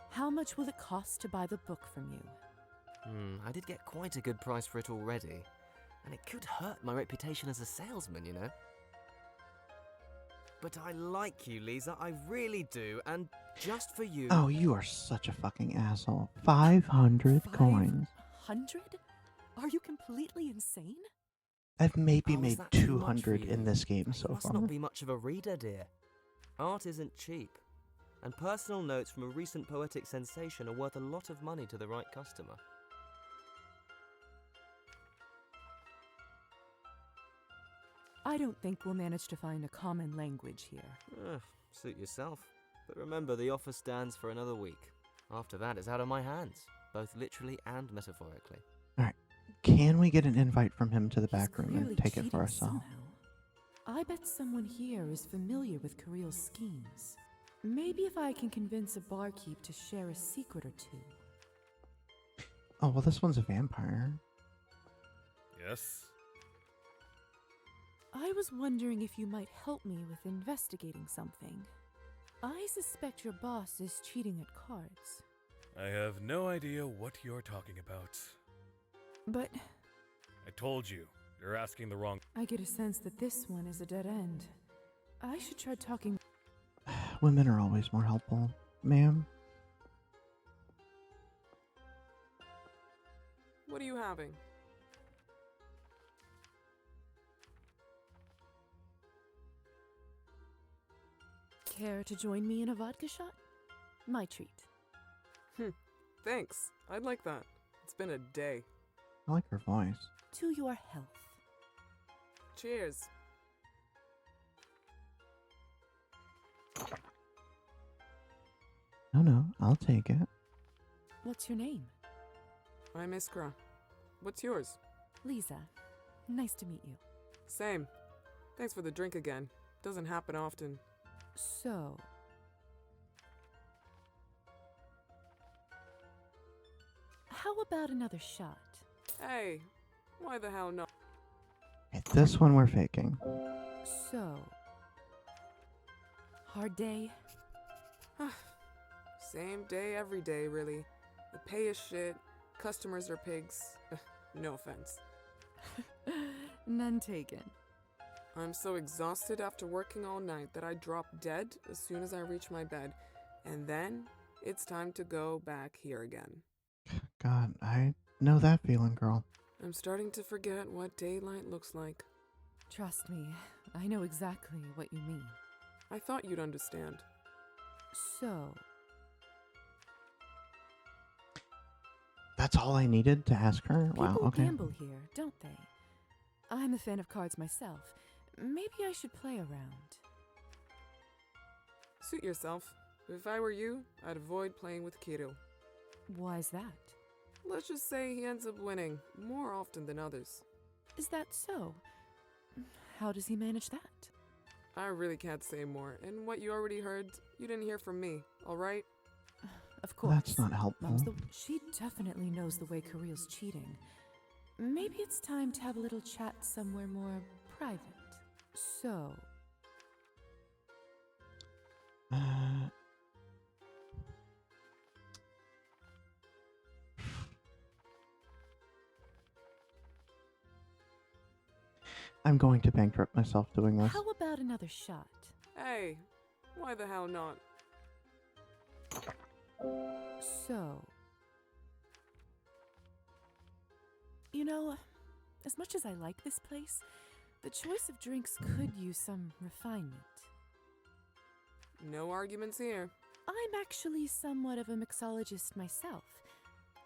How much will it cost to buy the book from you? I did get quite a good price for it already. And it could hurt my reputation as a salesman, you know. But I like you, Lisa, I really do, and just for you... Oh, you are such a fucking asshole. 500 coins. 500? Are you completely insane? I've maybe Oh, is made that too much for 200 you? in this game You so must far. not be much of a reader, dear. Art isn't cheap, and personal notes from a recent poetic sensation are worth a lot of money to the right customer. I don't think we'll manage to find a common language here. Suit yourself. But remember, the offer stands for another week. After that, it's out of my hands, both literally and metaphorically. Alright, can we get an invite from him to the He's back room clearly and take it for cheating ourselves? somehow. I bet someone here is familiar with Kareel's schemes. Maybe if I can convince a barkeep to share a secret or two. Oh, well, this one's a vampire. Yes? I was wondering if you might help me with investigating something. I suspect your boss is cheating at cards. I have no idea what you're talking about. But I told you, you're asking the wrong... I get a sense that this one is a dead end. I should try talking. Women are always more helpful, ma'am. What are you having? Care to join me in a vodka shot? My treat. Thanks. I'd like that. It's been a day. I like her voice. To your health. Cheers. No, I'll take it. What's your name? I'm Iskra. What's yours? Lisa. Nice to meet you. Same. Thanks for the drink again. Doesn't happen often. So, how about another shot? Hey, why the hell not? Okay, this one we're faking. So, hard day? Same day every day, really. The pay is shit, customers are pigs. No offense. None taken. I'm so exhausted after working all night that I drop dead as soon as I reach my bed. And then, it's time to go back here again. God, I know that feeling, girl. I'm starting to forget what daylight looks like. Trust me, I know exactly what you mean. I thought you'd understand. So, That's all I needed to ask her? Wow, people okay. gamble here, don't they? I'm a fan of cards myself. Maybe I should play around. Suit yourself. If I were you, I'd avoid playing with Kirill. Why's that? Let's just say he ends up winning, more often than others. Is that so? How does he manage that? I really can't say more, and what you already heard, you didn't hear from me, alright? Of course. That's not helpful. She definitely knows the way Kareel's cheating. Maybe it's time to have a little chat somewhere more private. So, I'm going to bankrupt myself doing this. how about another shot? Hey, why the hell not? So, you know, as much as I like this place, the choice of drinks could use some refinement. No arguments here. I'm actually somewhat of a mixologist myself.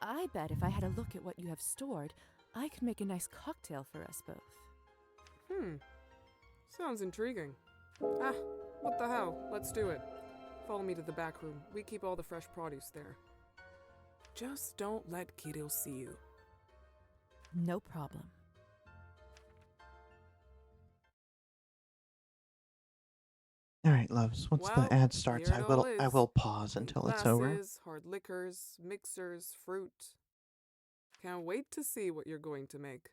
I bet if I had a look at what you have stored, I could make a nice cocktail for us both. Sounds intriguing. Ah, what the hell? Let's do it. Follow me to the back room. We keep all the fresh produce there. Just don't let Kirill see you. No problem. All right, loves. Once Well, the ad starts, here it all I is. will pause until it's over. Glasses, hard liquors, mixers, fruit. Can't wait to see what you're going to make.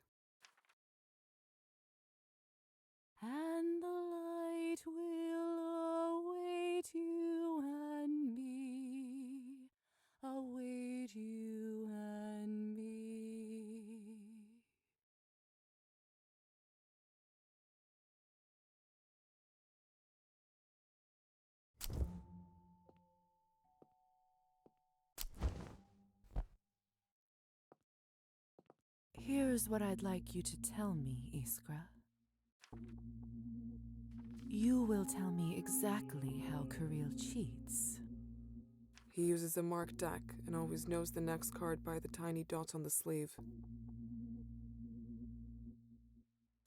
And the light will await you and me, await you and me. Here's what I'd like you to tell me, Iskra. You will tell me exactly how Kirill cheats. He uses a marked deck and always knows the next card by the tiny dot on the sleeve.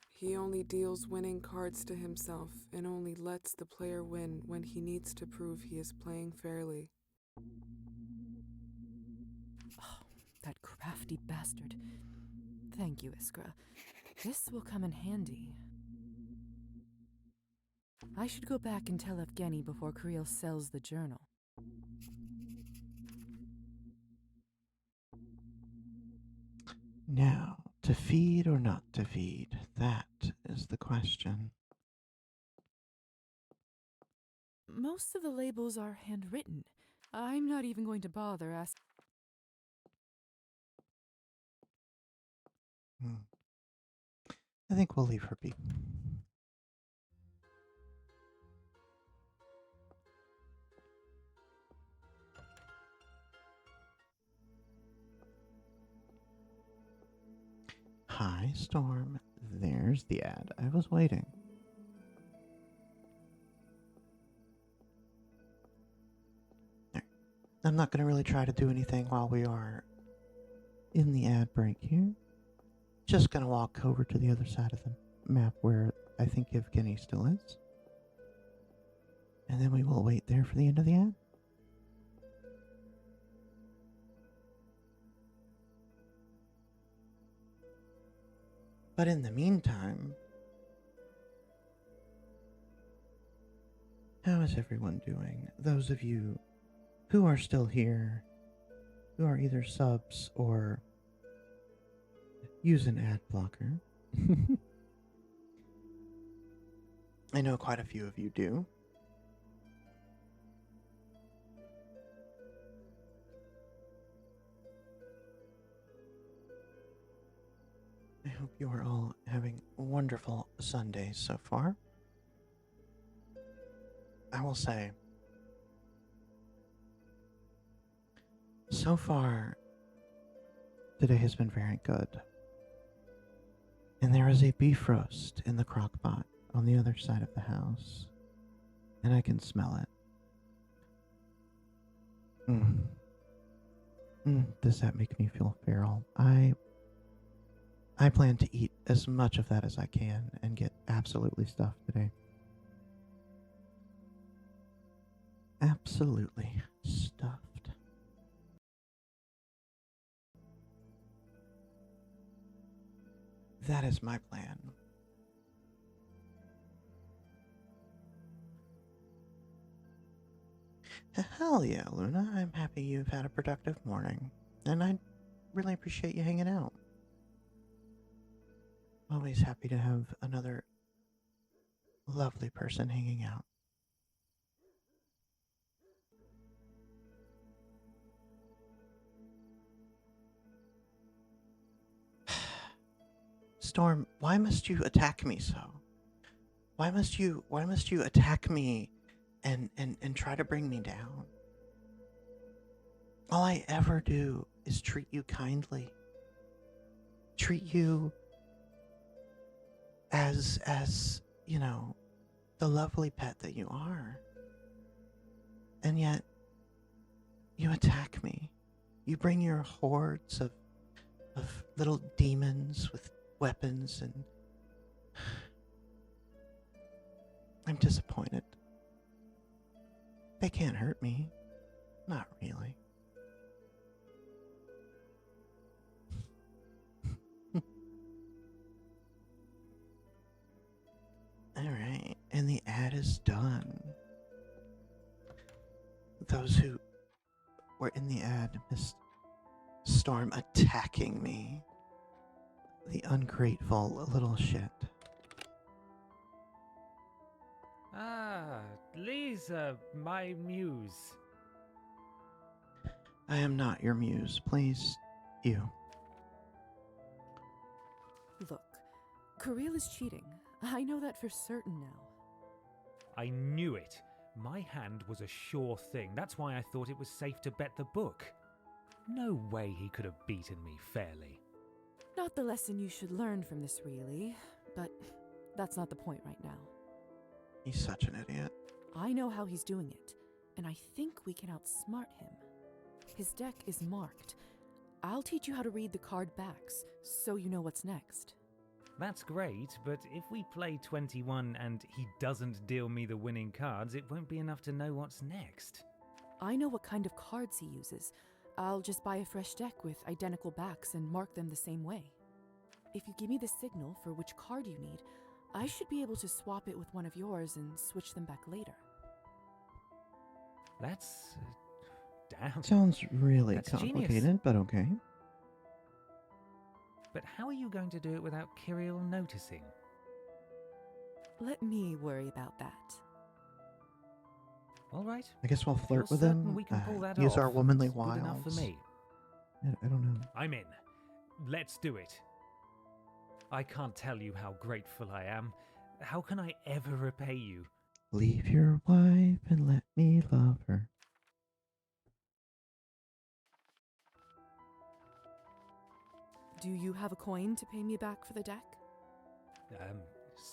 He only deals winning cards to himself and only lets the player win when he needs to prove he is playing fairly. Oh, that crafty bastard. Thank you, Iskra. This will come in handy. I should go back and tell Evgeny before Kirill sells the journal. Now, to feed or not to feed? That is the question. Most of the labels are handwritten. I'm not even going to bother asking. I think we'll leave her be. Hi, Storm. There's the ad. I was waiting. I'm not going to really try to do anything while we are in the ad break here. Just going to walk over to the other side of the map where I think Evgeny still is. And then we will wait there for the end of the ad. But in the meantime, how is everyone doing? Those of you who are still here, who are either subs or use an ad blocker. I know quite a few of you do. I hope you are all having wonderful Sundays so far. I will say, so far, today has been very good. And there is a beef roast in the crock pot on the other side of the house. And I can smell it. Does that make me feel feral? I plan to eat as much of that as I can and get absolutely stuffed today. Absolutely stuffed. That is my plan. Hell yeah, Luna. I'm happy you've had a productive morning. And I really appreciate you hanging out. Always happy to have another lovely person hanging out. Storm, why must you attack me so? Why must you attack me and try to bring me down? All I ever do is treat you kindly. Treat you as, you know, the lovely pet that you are. And yet, you attack me. You bring your hordes of little demons with weapons, and I'm disappointed. They can't hurt me. Not really. Alright, and the ad is done. Those who were in the ad missed Storm attacking me. The ungrateful little shit. Ah, Lisa, my muse. I am not your muse, please. You. Look, Kirill is cheating. I know that for certain now. I knew it. My hand was a sure thing. That's why I thought it was safe to bet the book. No way he could have beaten me fairly. Not the lesson you should learn from this, really. But that's not the point right now. He's such an idiot. I know how he's doing it, and I think we can outsmart him. His deck is marked. I'll teach you how to read the card backs, so you know what's next. That's great, but if we play 21 and he doesn't deal me the winning cards, it won't be enough to know what's next. I know what kind of cards he uses. I'll just buy a fresh deck with identical backs and mark them the same way. If you give me the signal for which card you need, I should be able to swap it with one of yours and switch them back later. That's... damn. Sounds really That's complicated, genius. but okay. But how are you going to do it without Kirill noticing? Let me worry about that. All right. I guess we'll If flirt you're with certain him. we can pull that Use off, our womanly it's good enough for wiles. me. I don't know. I'm in. Let's do it. I can't tell you how grateful I am. How can I ever repay you? Leave your wife and let me love her. Do you have a coin to pay me back for the deck?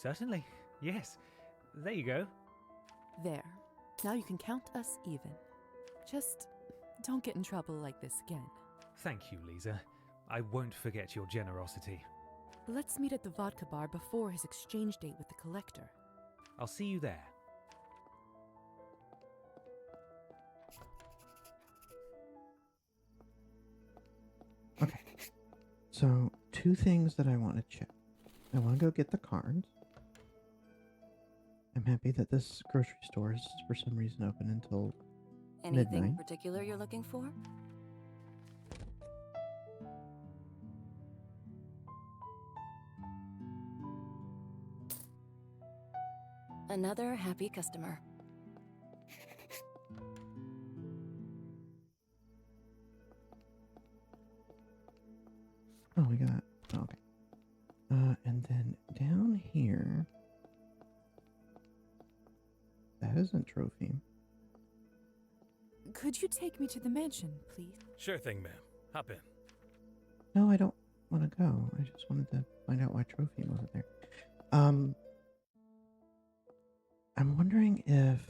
Certainly. Yes. There you go. There. Now you can count us even. Just don't get in trouble like this again. Thank you, Lisa. I won't forget your generosity. Let's meet at the vodka bar before his exchange date with the collector. I'll see you there. Okay. So, two things that I want to check. I want to go get the cards. I'm happy that this grocery store is for some reason open until Anything midnight. particular you're looking for? Another happy customer. Oh, we got. Okay. And then down here. That isn't trophy. Could you take me to the mansion, please? Sure thing, ma'am. Hop in. No, I don't want to go. I just wanted to find out why trophy wasn't there. I'm wondering if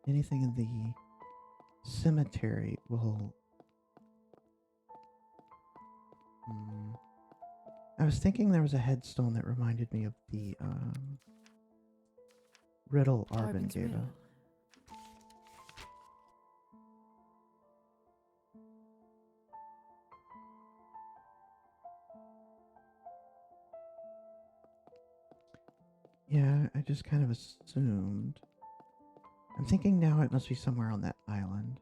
anything in the cemetery will. I was thinking there was a headstone that reminded me of the riddle Arvin Arvin's gave riddle. us. Yeah, I just kind of assumed. I'm thinking now it must be somewhere on that island.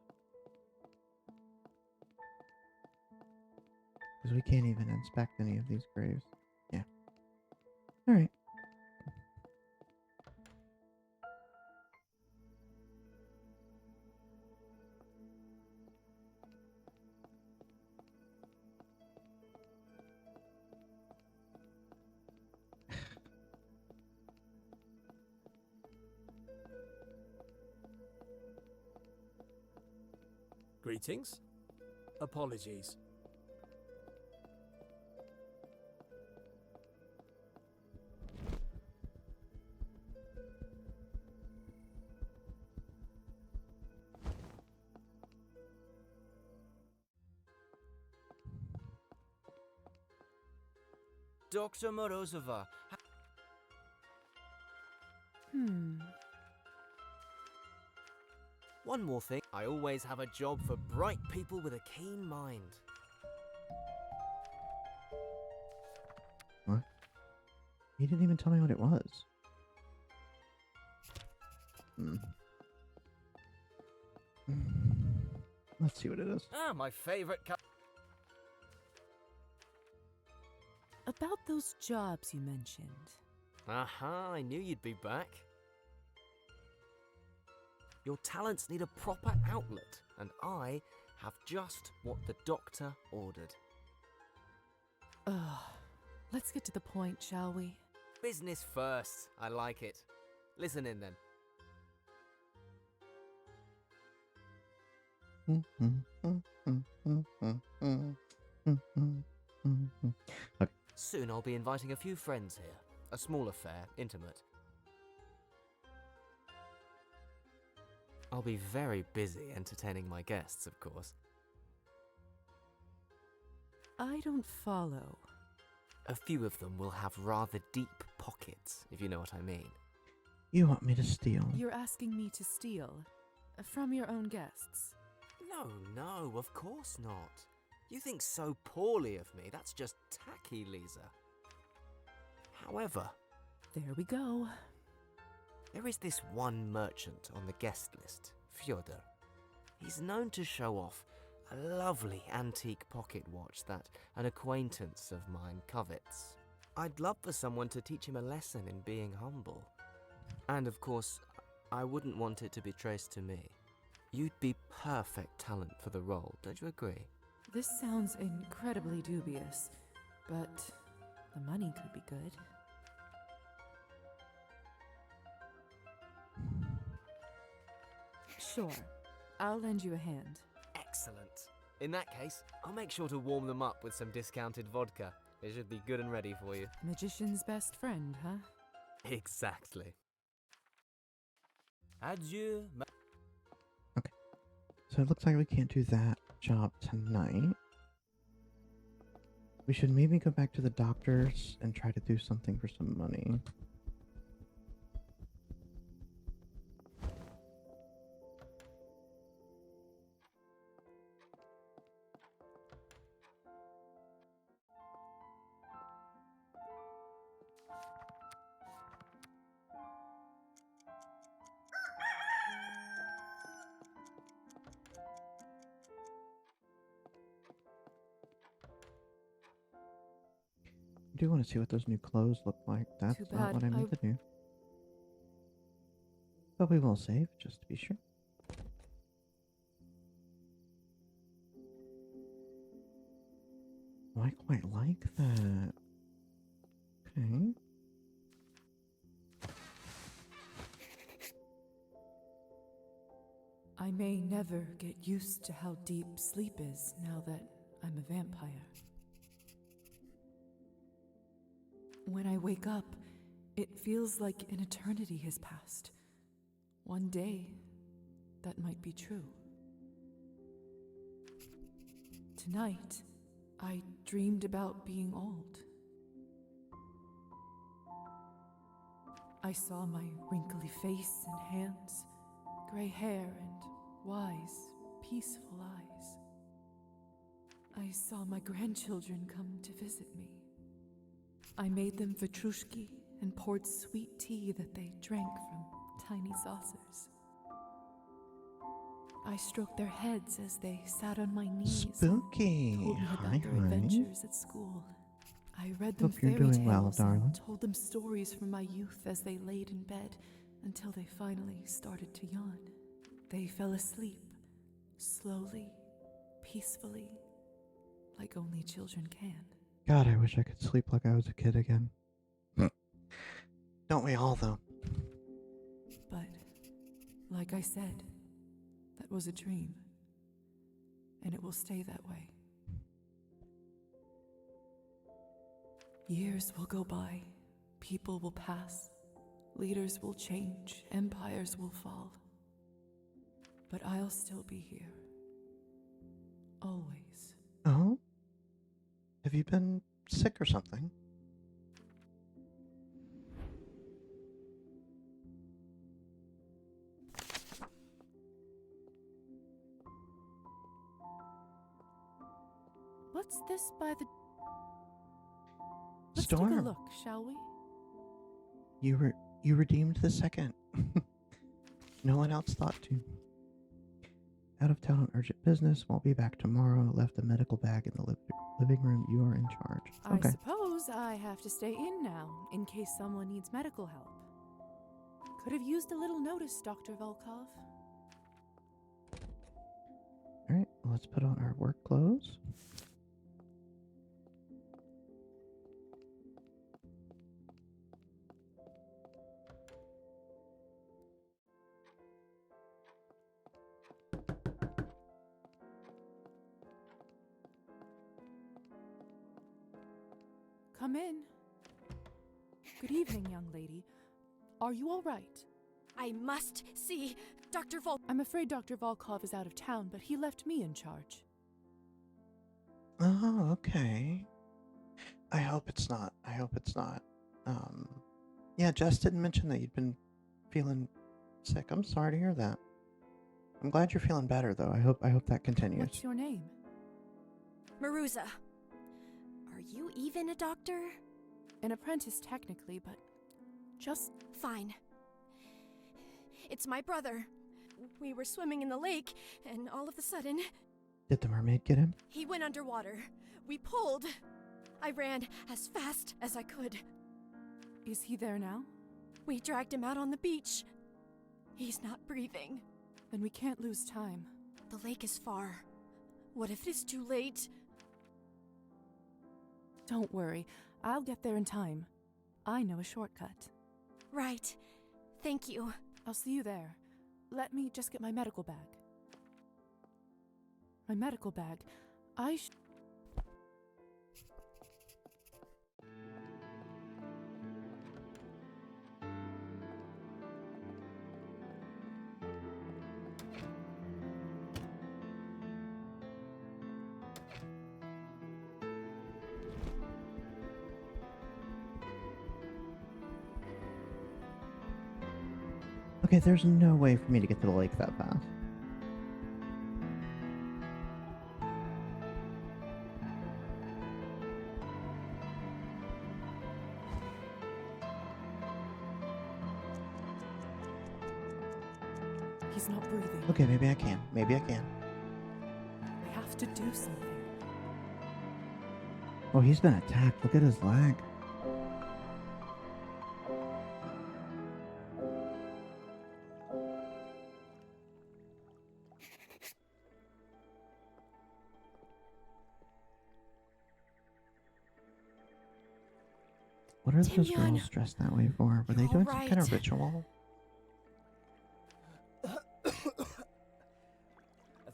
Because we can't even inspect any of these graves. Yeah. Alright. Greetings. Apologies. Dr. Morozova. One more thing. I always have a job for bright people with a keen mind. What? He didn't even tell me what it was. Let's see what it is. Ah, my favorite About those jobs you mentioned. Aha, I knew you'd be back. Your talents need a proper outlet, and I have just what the doctor ordered. Ugh. Let's get to the point, shall we? Business first. I like it. Listen in then. Okay. Soon I'll be inviting a few friends here. A small affair, intimate. I'll be very busy entertaining my guests, of course. I don't follow. A few of them will have rather deep pockets, if you know what I mean. You want me to steal? You're asking me to steal from your own guests. No, of course not. You think so poorly of me. That's just tacky, Lisa. However, There we go. there is this one merchant on the guest list, Fyodor. He's known to show off a lovely antique pocket watch that an acquaintance of mine covets. I'd love for someone to teach him a lesson in being humble. And of course, I wouldn't want it to be traced to me. You'd be perfect talent for the role, don't you agree? This sounds incredibly dubious, but the money could be good. Sure, I'll lend you a hand. Excellent. In that case, I'll make sure to warm them up with some discounted vodka. It should be good and ready for you. Magician's best friend, huh? Exactly. Adieu. So it looks like we can't do that job tonight. We should maybe go back to the doctors and try to do something for some money. I do want to see what those new clothes look like. That's Too not bad, what I meant to do. But we will save, just to be sure. Oh, I quite like that. Okay. I may never get used to how deep sleep is now that I'm a vampire. When I wake up, it feels like an eternity has passed. One day, that might be true. Tonight, I dreamed about being old. I saw my wrinkly face and hands, gray hair and wise, peaceful eyes. I saw my grandchildren come to visit me. I made them vatrushki and poured sweet tea that they drank from tiny saucers. I stroked their heads as they sat on my knees. Spooky. And told me about Hi, their hi. adventures at school. I read them Hope you're fairy doing well, tales darling. and told them stories from my youth as they laid in bed until they finally started to yawn. They fell asleep, slowly, peacefully, like only children can. God, I wish I could sleep like I was a kid again. Don't we all, though? But, like I said, that was a dream. And it will stay that way. Years will go by, people will pass, leaders will change, empires will fall. But I'll still be here. Always. Oh? Have you been sick or something? What's this by the... Let's Storm. take a look, shall we? You redeemed the second. No one else thought to. Out of town on urgent business. Won't be back tomorrow. Left the medical bag in the living room. You are in charge. Okay. I suppose I have to stay in now, in case someone needs medical help. Could have used a little notice, Dr. Volkov. Alright, let's put on our work clothes. Come in. Good evening, young lady. Are you all right? I must see Dr. I'm afraid Dr. Volkov is out of town, but he left me in charge. Oh, okay. I hope it's not. Yeah, Jess didn't mention that you'd been feeling sick. I'm sorry to hear that. I'm glad you're feeling better, though. I hope that continues. What's your name? Maruza. Are you even a doctor? An apprentice, technically, but just... Fine. It's my brother. We were swimming in the lake, and all of a sudden... Did the mermaid get him? He went underwater. We pulled. I ran as fast as I could. Is he there now? We dragged him out on the beach. He's not breathing. Then we can't lose time. The lake is far. What if it is too late? Don't worry. I'll get there in time. I know a shortcut. Right. Thank you. I'll see you there. Let me just get my medical bag. My medical bag. Okay, there's no way for me to get to the lake that fast. He's not breathing. Okay, maybe I can. Maybe I can. We have to do something. Oh, he's been attacked. Look at his leg. What are those Timyon, girls dressed that way for? Were they you're doing some kind of alright. ritual? I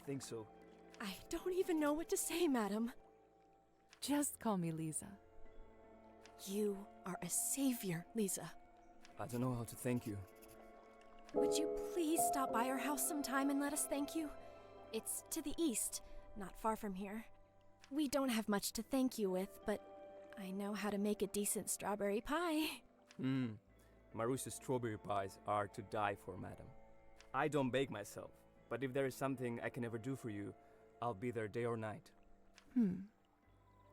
think so. I don't even know what to say, madam. Just call me Lisa. You are a savior, Lisa. I don't know how to thank you. Would you please stop by our house sometime and let us thank you? It's to the east, not far from here. We don't have much to thank you with, but I know how to make a decent strawberry pie. Marusa's strawberry pies are to die for, madam. I don't bake myself, but if there is something I can ever do for you, I'll be there day or night.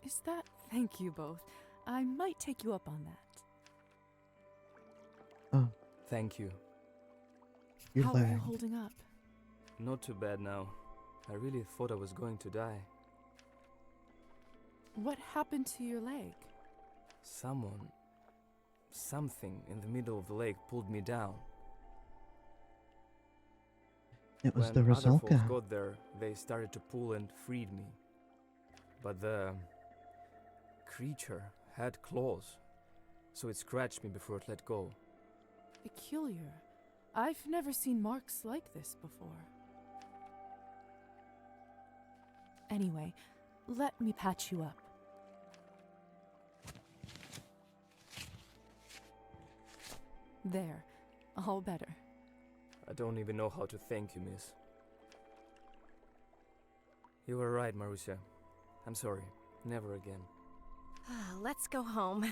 Is that... Thank you both. I might take you up on that. Oh, Thank you. your How are you leg. holding up? Not too bad now. I really thought I was going to die. What happened to your leg? Something in the middle of the lake pulled me down. It was When the other folks Rizolka. got there, they started to pull and freed me. But the creature had claws, so it scratched me before it let go. Peculiar. I've never seen marks like this before. Anyway, let me patch you up. There. All better. I don't even know how to thank you, miss. You were right, Marusia. I'm sorry. Never again. Let's go home.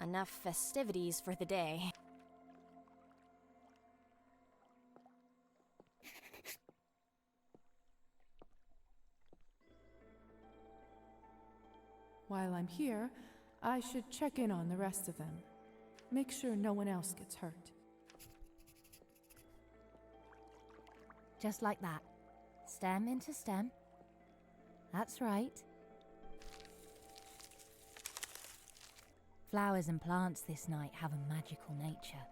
Enough festivities for the day. While I'm here, I should check in on the rest of them. Make sure no one else gets hurt. Just like that. Stem into stem. That's right. Flowers and plants this night have a magical nature.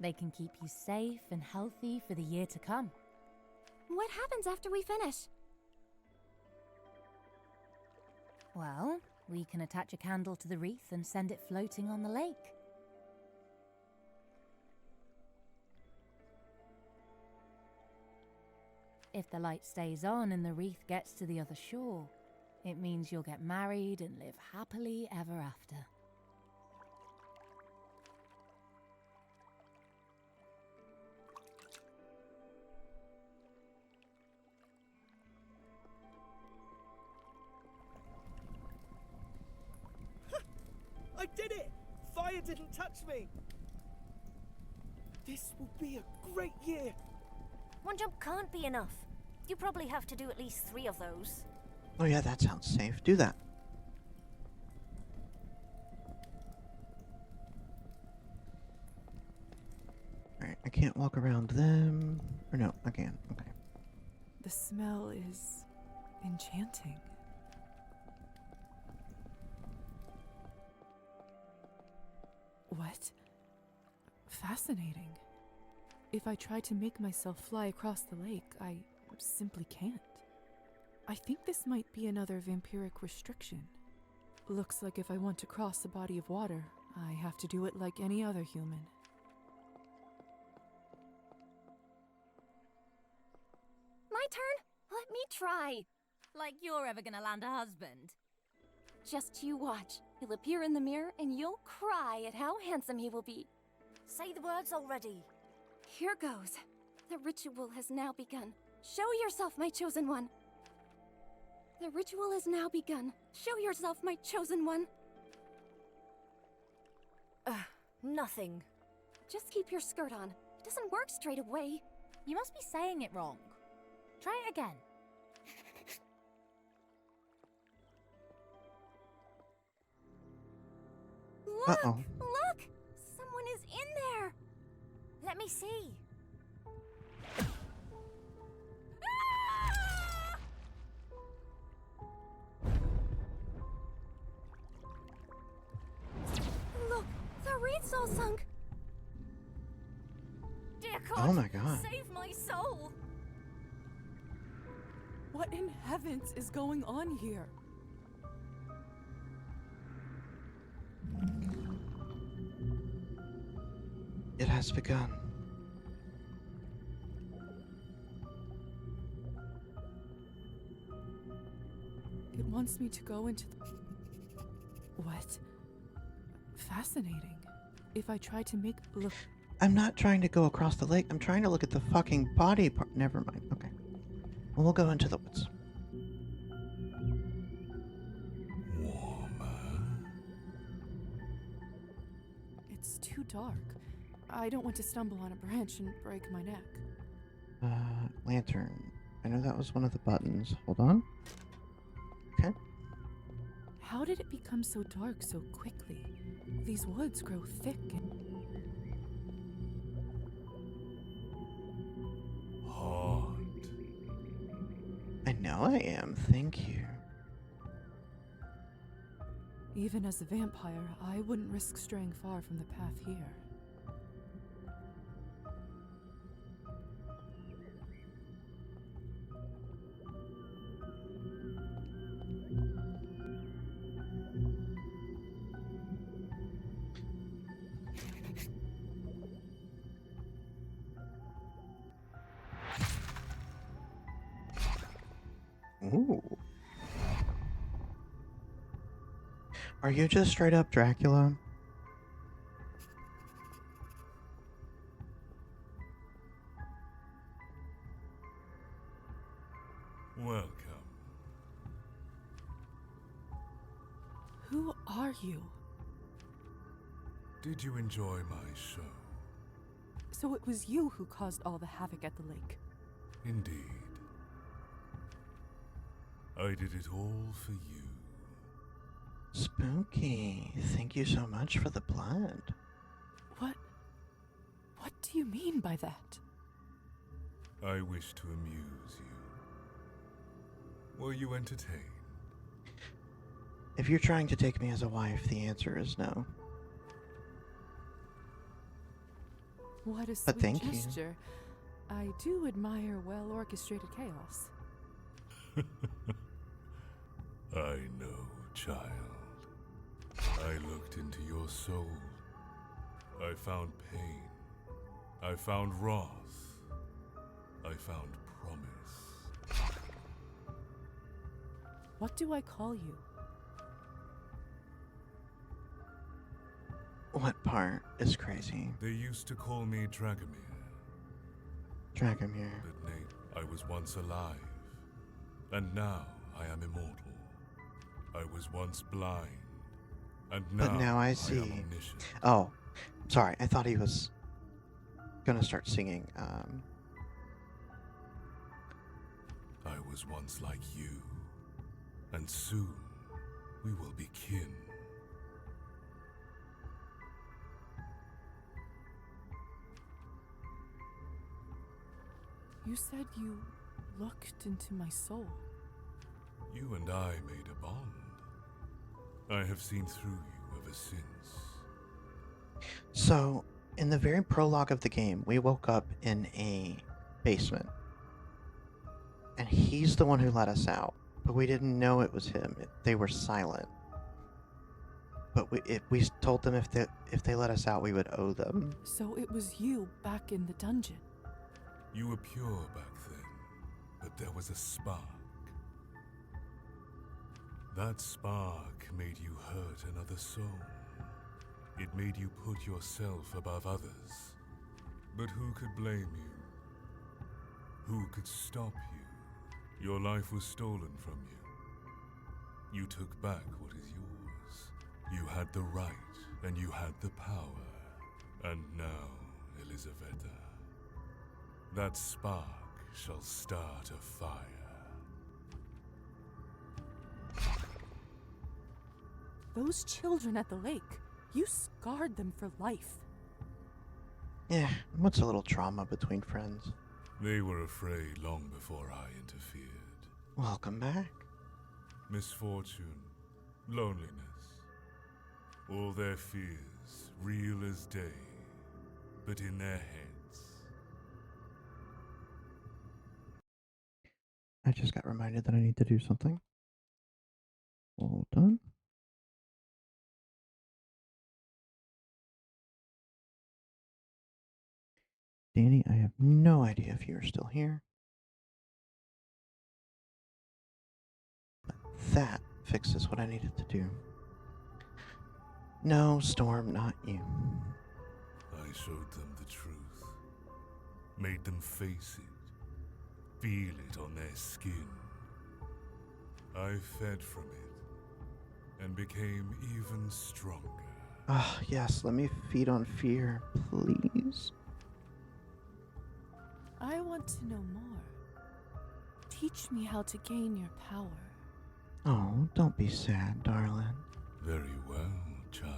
They can keep you safe and healthy for the year to come. What happens after we finish? Well, we can attach a candle to the wreath and send it floating on the lake. If the light stays on and the wreath gets to the other shore, it means you'll get married and live happily ever after. I did it! Fire didn't touch me! This will be a great year! One jump can't be enough. You probably have to do at least 3 of those. Oh yeah, that sounds safe. Do that. Alright, I can't walk around them. Or no, I can. Okay. The smell is enchanting. What? Fascinating. If I try to make myself fly across the lake, I simply can't. I think this might be another vampiric restriction. Looks like if I want to cross a body of water, I have to do it like any other human. My turn? Let me try. Like you're ever gonna land a husband. Just you watch. He'll appear in the mirror and you'll cry at how handsome he will be. Say the words already. Here goes. The ritual has now begun. Show yourself, my chosen one. The ritual has now begun. Show yourself, my chosen one. Nothing. Just keep your skirt on. It doesn't work straight away. You must be saying it wrong. Try it again. Look! Uh-oh. Look! Someone is in there! Let me see. Look! The wreath's all sunk! Dear God, Oh my God. save my soul! What in heavens is going on here? It has begun. It wants me to go into the... What? Fascinating. If I try to make... Look... I'm not trying to go across the lake. I'm trying to look at the fucking body part. Never mind. Okay. Well, we'll go into the woods. It's too dark. I don't want to stumble on a branch and break my neck. Lantern. I know that was one of the buttons. Hold on. Okay. How did it become so dark so quickly? These woods grow thick and... I know I am. Thank you. Even as a vampire, I wouldn't risk straying far from the path here. Ooh. Are you just straight up Dracula? Welcome. Who are you? Did you enjoy my show? So it was you who caused all the havoc at the lake. Indeed. I did it all for you. Spooky. Thank you so much for the blood. What do you mean by that? I wish to amuse you. Were you entertained? If you're trying to take me as a wife, the answer is no. What a But sweet thank you. gesture. I do admire well-orchestrated chaos. I know, child. I looked into your soul. I found pain. I found wrath. I found promise. What do I call you? What part is crazy? They used to call me Dragomir. Dragomir. But Nate, I was once alive. And now I am immortal. I was once blind. And now, But now I am see. omniscient. Oh, sorry. I thought he was gonna start singing. I was once like you. And soon we will be kin. You said you looked into my soul. You and I made a bond. I have seen through you ever since. So, in the very prologue of the game, we woke up in a basement. And he's the one who let us out. But we didn't know it was him. They were silent. But we told them if they let us out, we would owe them. So it was you back in the dungeon. You were pure back then, but there was a spark. That spark made you hurt another soul. It made you put yourself above others. But who could blame you? Who could stop you? Your life was stolen from you. You took back what is yours. You had the right, and you had the power. And now, Elisaveta, that spark shall start a fire. Those children at the lake, you scarred them for life. Yeah, what's a little trauma between friends? They were afraid long before I interfered. Welcome back. Misfortune, loneliness, all their fears, real as day, but in their heads. I just got reminded that I need to do something. Hold on. Danny, I have no idea if you're still here. But that fixes what I needed to do. No, Storm, not you. I showed them the truth, made them face it, feel it on their skin. I fed from it, and became even stronger. Ah, yes, let me feed on fear, please. I want to know more. Teach me how to gain your power. Oh, don't be sad, darling. Very well, child.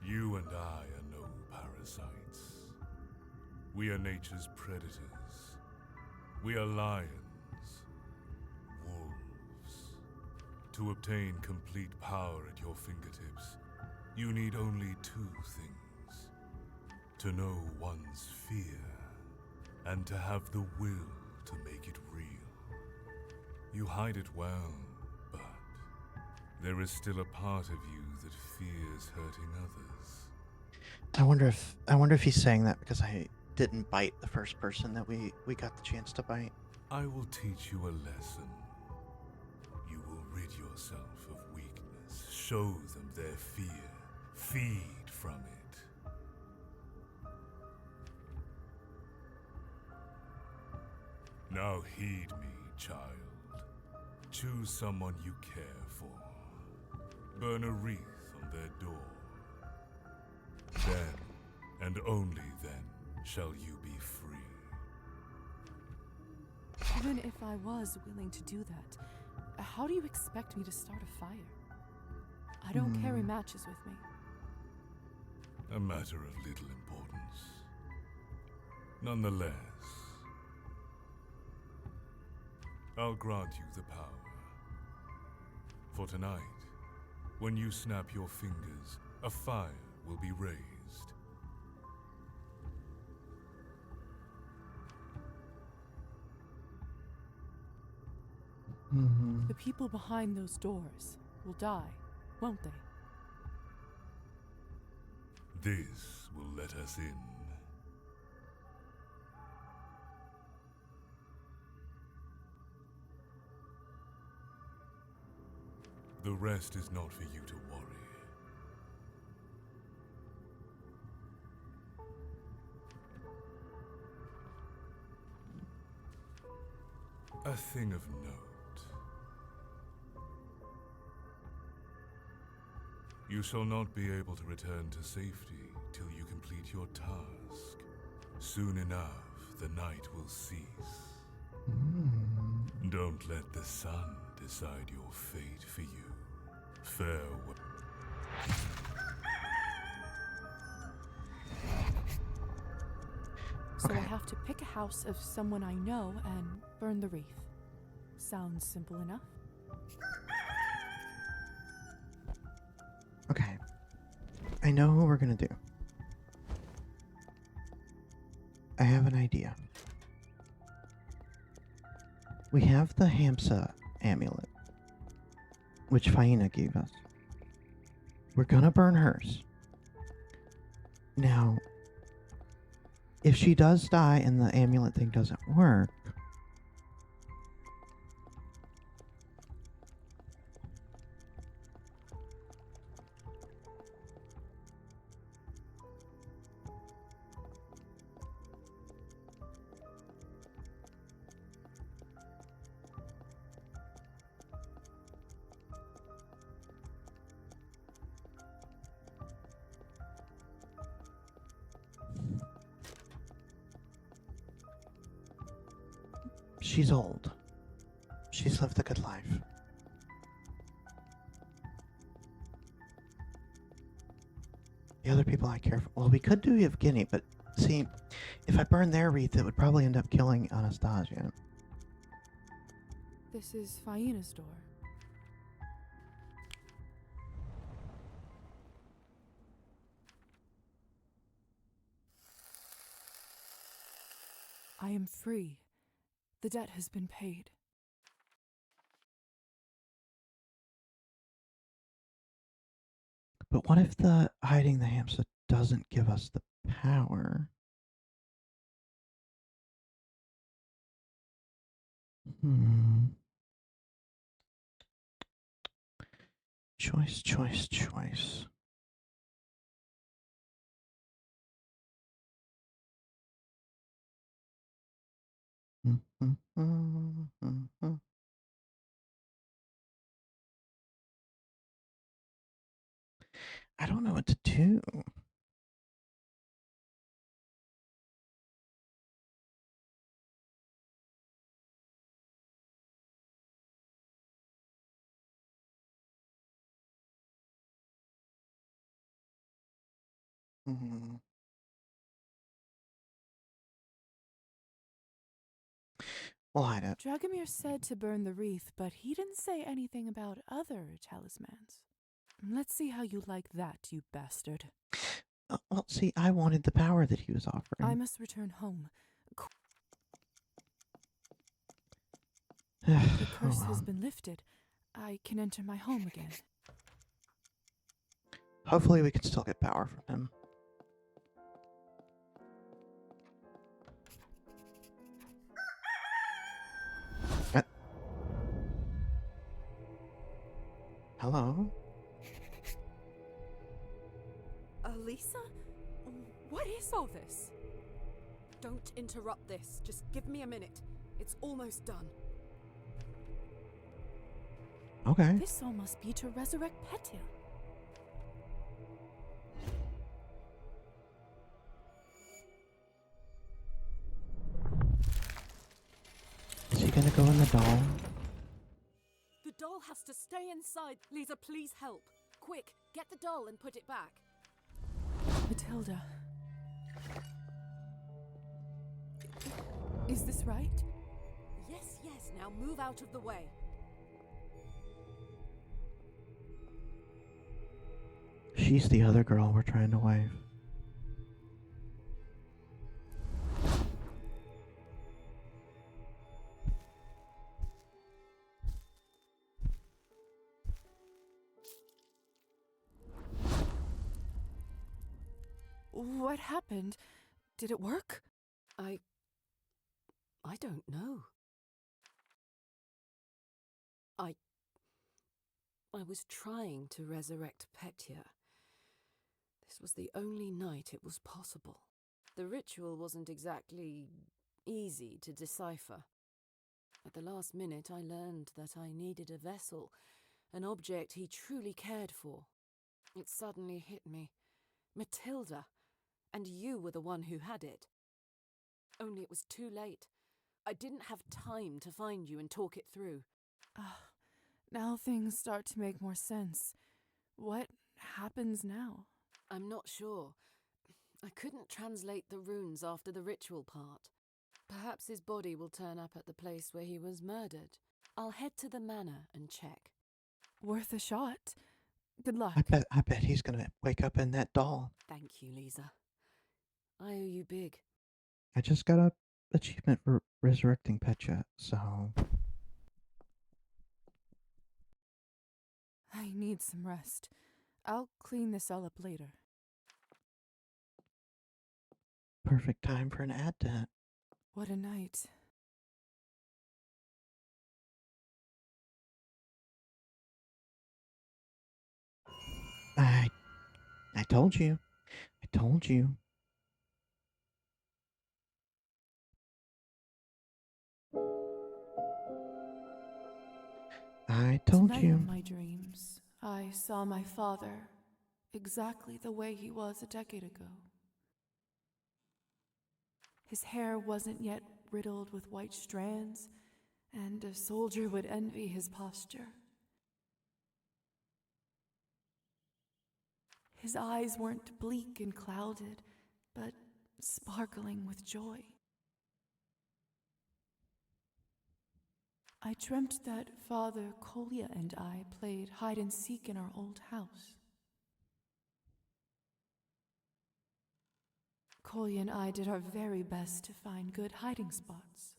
You and I are no parasites. We are nature's predators. We are lions, wolves. To obtain complete power at your fingertips, you need only two things. To know one's fear, and to have the will to make it real. You hide it well, but there is still a part of you that fears hurting others. I wonder if he's saying that because I didn't bite the first person that we got the chance to bite. I will teach you a lesson. You will rid yourself of weakness. Show them their fear. Feed from it. Now heed me, child. Choose someone you care for. Burn a wreath on their door. Then, and only then, shall you be free. Even if I was willing to do that, How do you expect me to start a fire? I don't carry matches with me. A matter of little importance. Nonetheless, I'll grant you the power. For tonight, when you snap your fingers, a fire will be raised. The people behind those doors will die, won't they? This will let us in. The rest is not for you to worry. A thing of note. You shall not be able to return to safety till you complete your task. Soon enough, the night will cease. Don't let the sun decide your fate for you. Farewell. So I have to pick a house of someone I know and burn the wreath. Sounds simple enough. Okay. I know what we're gonna do. I have an idea. We have the Hamsa amulet, which Faina gave us. We're gonna burn hers. Now, if she does die and the amulet thing doesn't work, she's old. She's lived a good life. The other people I care for. Well, we could do Evgeny, but see, if I burn their wreath, it would probably end up killing Anastasia. This is Faina's door. I am free. The debt has been paid. But what if the hiding the Hamsa doesn't give us the power? Choice, choice, choice. I don't know what to do. We'll hide it. Dragomir said to burn the wreath, but he didn't say anything about other talismans. Let's see how you like that, you bastard. Well, see, I wanted the power that he was offering. I must return home. The The curse has been lifted. I can enter my home again. Hopefully we can still get power from him. Hello? Elisa? What is all this? Don't interrupt this. Just give me a minute. It's almost done. Okay. This all must be to resurrect Petya. Is he gonna go in the doll? The doll? us to stay inside. Lisa, please help. Quick, get the doll and put it back. Matilda. Is this right? Yes, yes, now move out of the way. She's the other girl we're trying to wave. What happened? Did it work? I don't know. I was trying to resurrect Petya. This was the only night it was possible. The ritual wasn't exactly easy to decipher. At the last minute, I learned that I needed a vessel, an object he truly cared for. It suddenly hit me. Matilda, and you were the one who had it. Only it was too late. I didn't have time to find you and talk it through. Now things start to make more sense. What happens now? I'm not sure. I couldn't translate the runes after the ritual part. Perhaps his body will turn up at the place where he was murdered. I'll head to the manor and check. Worth a shot. Good luck. I bet he's gonna wake up in that doll. Thank you, Lisa. I owe you big. I just got a achievement for resurrecting Petya, so I need some rest. I'll clean this all up later. perfect time for an ad tent. What a night. I told you. I told you. I told Tonight you. in my dreams, I saw my father exactly the way he was a decade ago. His hair wasn't yet riddled with white strands, and a soldier would envy his posture. His eyes weren't bleak and clouded, but sparkling with joy. I dreamt that Father Kolya and I played hide and seek in our old house. Kolya and I did our very best to find good hiding spots.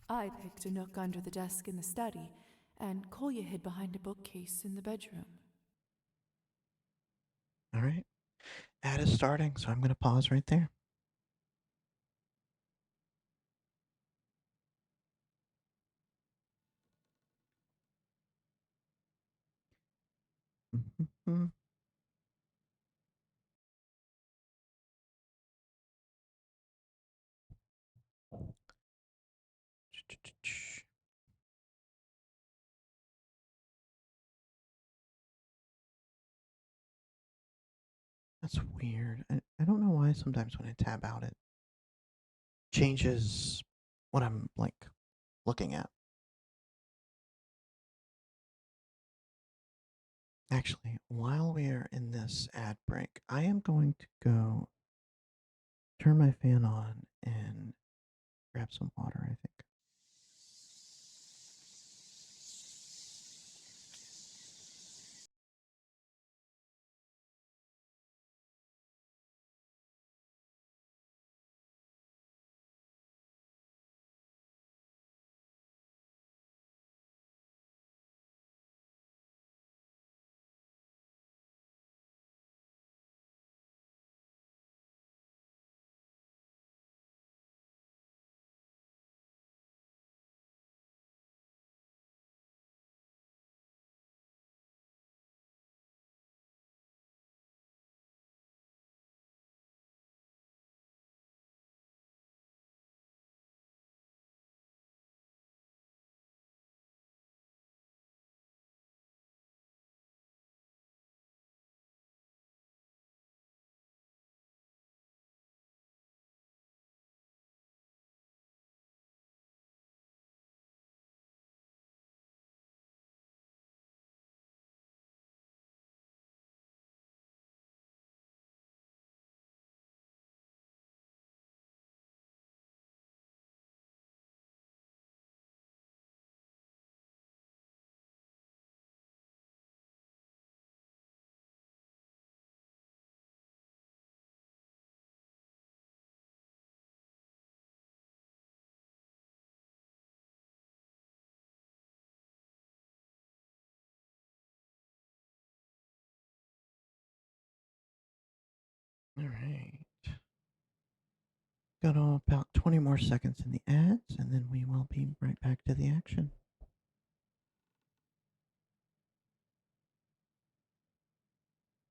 I picked a nook under the desk in the study, and Kolya hid behind a bookcase in the bedroom. All right. Ad is starting, so I'm going to pause right there. Mhm. That's weird. I don't know why sometimes when I tab out it changes what I'm like looking at. Actually, while we are in this ad break, I am going to go turn my fan on and grab some water, I think. All right. Got about 20 more seconds in the ads, and then we will be right back to the action.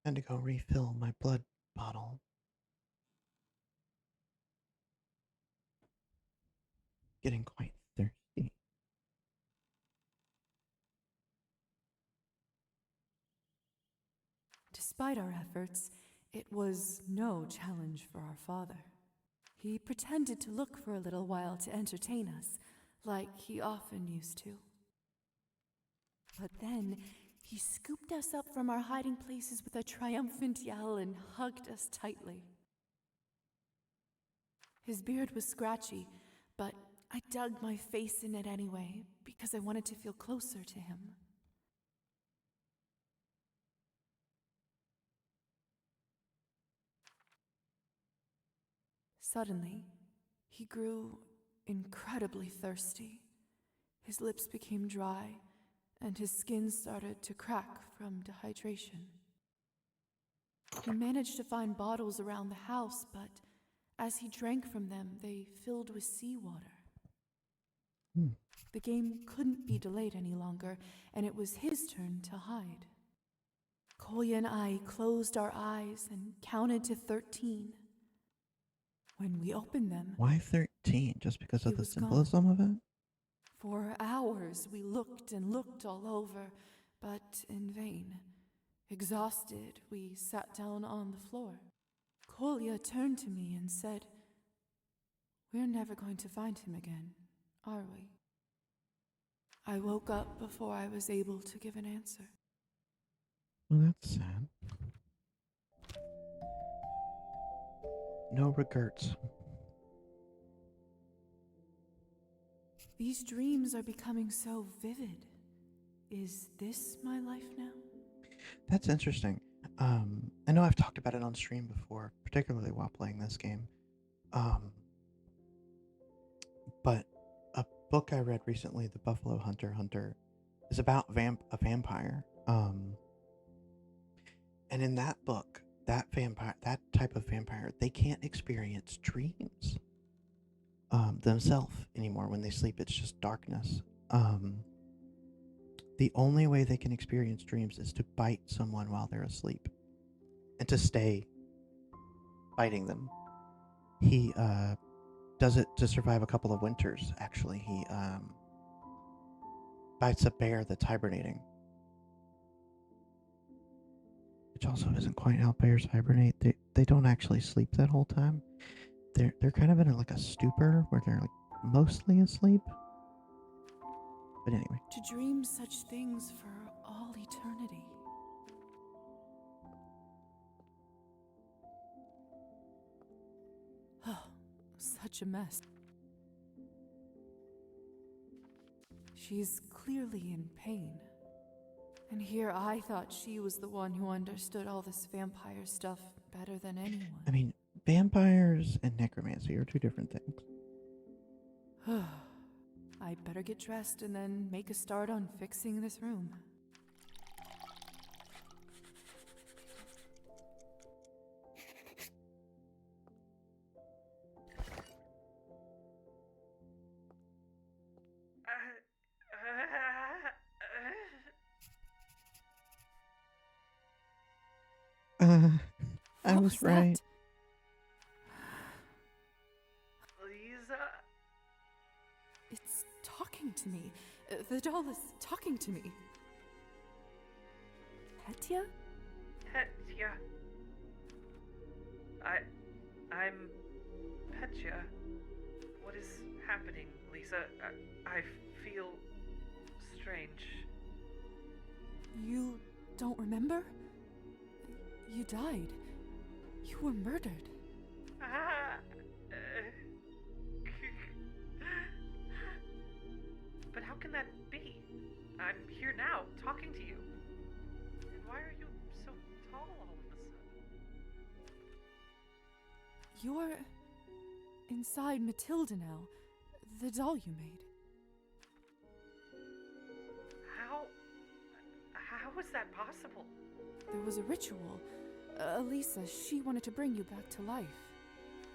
Had to go refill my blood bottle. Getting quite thirsty. Despite our efforts, it was no challenge for our father. He pretended to look for a little while to entertain us, like he often used to. But then, he scooped us up from our hiding places with a triumphant yell and hugged us tightly. His beard was scratchy, but I dug my face in it anyway because I wanted to feel closer to him. Suddenly, he grew incredibly thirsty. His lips became dry, and his skin started to crack from dehydration. He managed to find bottles around the house, but as he drank from them, they filled with seawater. The game couldn't be delayed any longer, and it was his turn to hide. Kolya and I closed our eyes and counted to 13. When we opened them, Why 13? Just because of he the was symbolism of it? For hours we looked and looked all over, but in vain. Exhausted, we sat down on the floor. Kolya turned to me and said, "We're never going to find him again, are we?" I woke up before I was able to give an answer. Well, that's sad. No regrets. These dreams are becoming so vivid. Is this my life now? That's interesting. I know I've talked about it on stream before, particularly while playing this game. But a book I read recently, The Buffalo Hunter, is about a vampire. And in that book, that type of vampire, they can't experience dreams themselves anymore. When they sleep, it's just darkness. The only way they can experience dreams is to bite someone while they're asleep, and to stay biting them. He does it to survive a couple of winters. Actually, he bites a bear that's hibernating, which also isn't quite how bears hibernate. They don't actually sleep that whole time. They're kind of in like a stupor where they're like mostly asleep. But anyway, To dream such things for all eternity. Oh, such a mess. She's clearly in pain. And here I thought she was the one who understood all this vampire stuff better than anyone. I mean, vampires and necromancy are two different things. I'd better get dressed and then make a start on fixing this room. I What was that? right. Lisa? It's talking to me. The doll is talking to me. Petya? Petya. I'm Petya. What is happening, Lisa? I feel strange. You don't remember? You died. You were murdered. But how can that be? I'm here now, talking to you. And why are you so tall all of a sudden? You're inside Matilda now, the doll you made. How is that possible? There was a ritual. Elisa, she wanted to bring you back to life.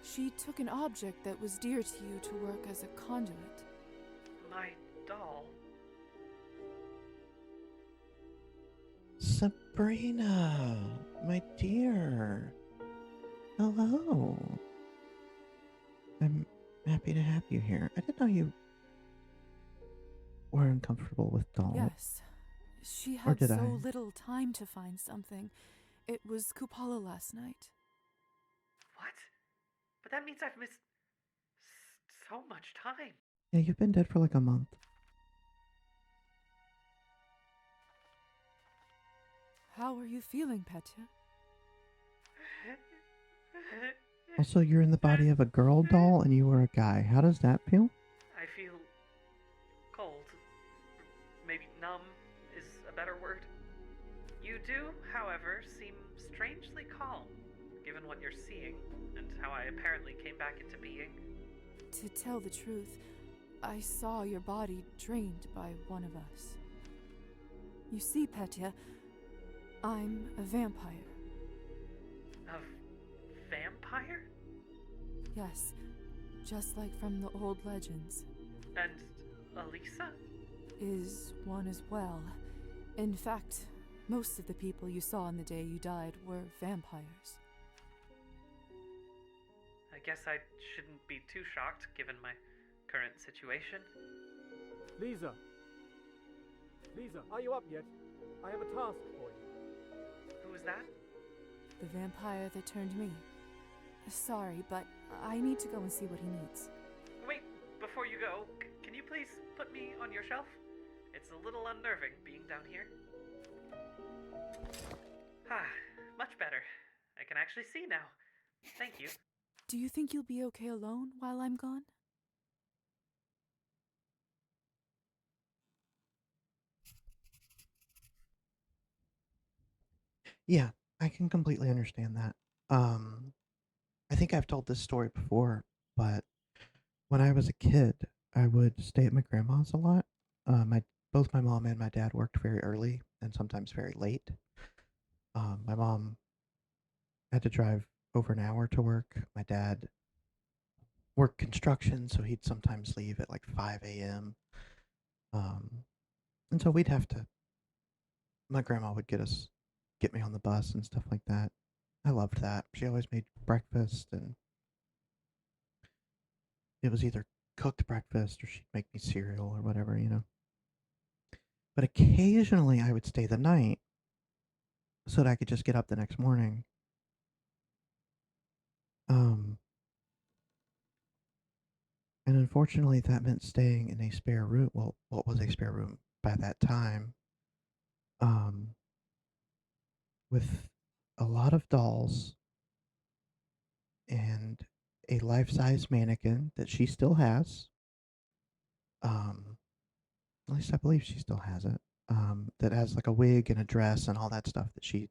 She took an object that was dear to you to work as a conduit. My doll. Sabrina, my dear. Hello. I'm happy to have you here. I didn't know you were uncomfortable with dolls. Yes. She Or had did so I? little time to find something. It was Kupala last night. What? But that means I've missed so much time. Yeah, you've been dead for like a month. How are you feeling, Petya? Also, you're in the body of a girl doll and you were a guy. How does that feel? I feel cold. Maybe numb is a better word. You do, however, seem strangely calm, given what you're seeing and how I apparently came back into being. To tell the truth, I saw your body drained by one of us. You see, Petya, I'm a vampire. A vampire? Yes, just like from the old legends. And Elisa? Is one as well. In fact, most of the people you saw on the day you died were vampires. I guess I shouldn't be too shocked given my current situation. Lisa! Lisa, are you up yet? I have a task for you. Who was that? The vampire that turned me. Sorry, but I need to go and see what he needs. Wait, before you go, can you please put me on your shelf? It's a little unnerving being down here. Ah, much better. I can actually see now. Thank you. Do you think you'll be okay alone while I'm gone? Yeah, I can completely understand that. I think I've told this story before, but when I was a kid, I would stay at my grandma's a lot. Both my mom and my dad worked very early and sometimes very late. My mom had to drive over an hour to work. My dad worked construction, so he'd sometimes leave at like 5 a.m. And so we'd have to. My grandma would get me on the bus and stuff like that. I loved that. She always made breakfast, and it was either cooked breakfast or she'd make me cereal or whatever, you know. But occasionally I would stay the night so that I could just get up the next morning. Um, and unfortunately, that meant staying in a spare room. Well, what was a spare room by that time? Um, with a lot of dolls and a life-size mannequin that she still has. At least I believe she still has it. That has like a wig and a dress and all that stuff that she,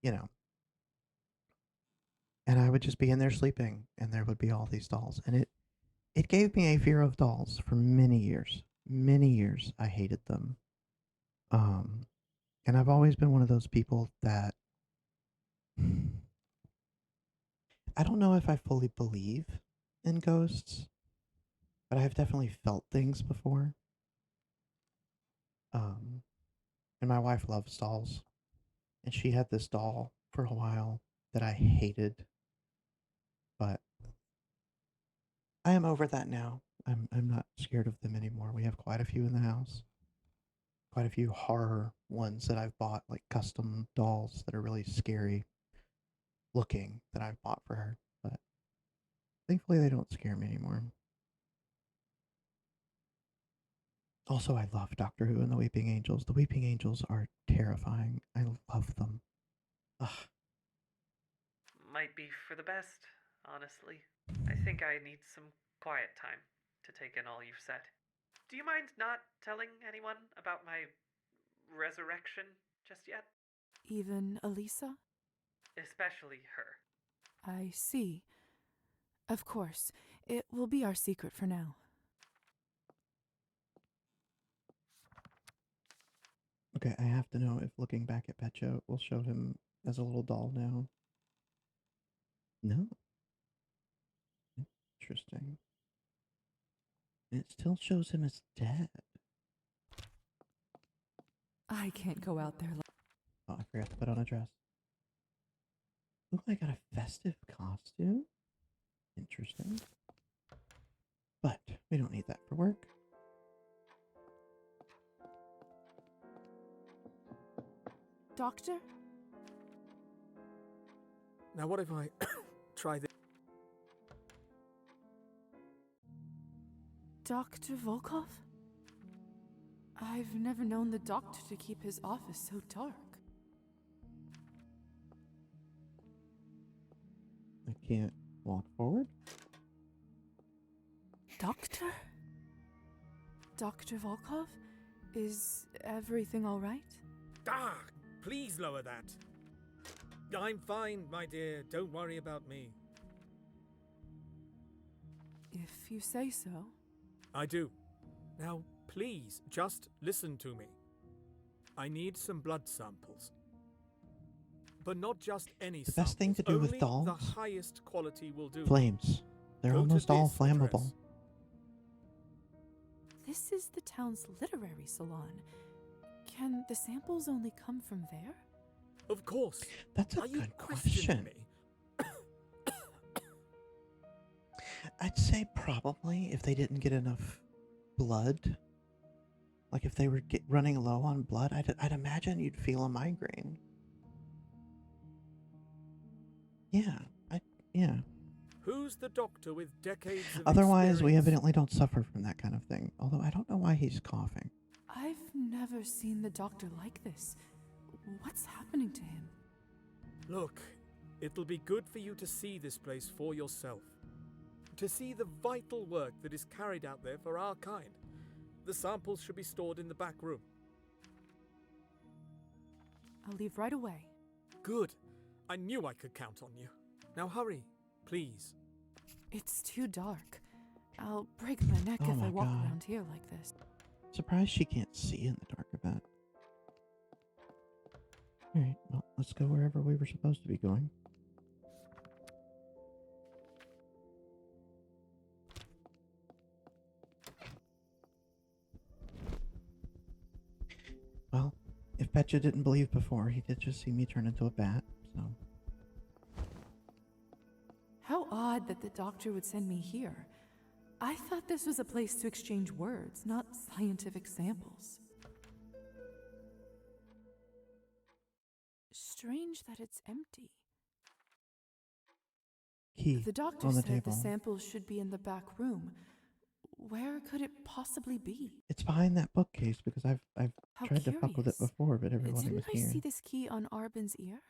you know. And I would just be in there sleeping, and there would be all these dolls, and it gave me a fear of dolls for many years. Many years, I hated them. Um, and I've always been one of those people that I don't know if I fully believe in ghosts, but I've definitely felt things before. Um, and my wife loves dolls, and she had this doll for a while that I hated, but I am over that now. I'm not scared of them anymore. We have quite a few in the house. Quite a few horror ones that I've bought, like custom dolls that are really scary looking that I've bought for her. But thankfully they don't scare me anymore. Also, I love Doctor Who and the Weeping Angels. The Weeping Angels are terrifying. I love them. Ugh. Might be for the best, honestly. I think I need some quiet time to take in all you've said. Do you mind not telling anyone about my resurrection just yet? Even Elisa? Especially her. I see. Of course, it will be our secret for now. Okay, I have to know if looking back at Petcha will show him as a little doll now. No. Interesting. And it still shows him as dead. I can't go out there. Oh, I forgot to put on a dress. Ooh, I got a festive costume. Interesting. But we don't need that for work. Doctor? Now, what if I try this? Dr. Volkov? I've never known the doctor to keep his office so dark. I can't walk forward. Doctor? Dr. Volkov? Is everything all right? Ah, please lower that. I'm fine, my dear. Don't worry about me. If you say so. I do. Now, please, just listen to me. I need some blood samples. But not just any The samples. best thing to do with Only dolls? the highest quality will do. Flames. They're Go to almost all this flammable. address. This is the town's literary salon. Can the samples only come from there? Of course. That's a Are you good questioning question. me? I'd say probably if they didn't get enough blood. Like if they were running low on blood, I'd imagine you'd feel a migraine. Yeah, yeah. Who's the doctor with decades of Otherwise, we experience? evidently don't suffer from that kind of thing. Although I don't know why he's coughing. I've never seen the doctor like this. What's happening to him? Look, it'll be good for you to see this place for yourself. To see the vital work that is carried out there for our kind. The samples should be stored in the back room. I'll leave right away. Good. I knew I could count on you. Now hurry, please. It's too dark. I'll break my neck Oh if my I walk God. around here like this. Surprised she can't see in the dark a bit. Alright, well, let's go wherever we were supposed to be going. Well, if Petcha didn't believe before, he did just see me turn into a bat, so... How odd that the doctor would send me here. I thought this was a place to exchange words, not scientific samples. Strange that it's empty. Key The doctor on the said table. the samples should be in the back room. Where could it possibly be? It's behind that bookcase because I've How tried to fuck with it curious. before, but everybody Didn't was I here. see this key on Arbin's ear?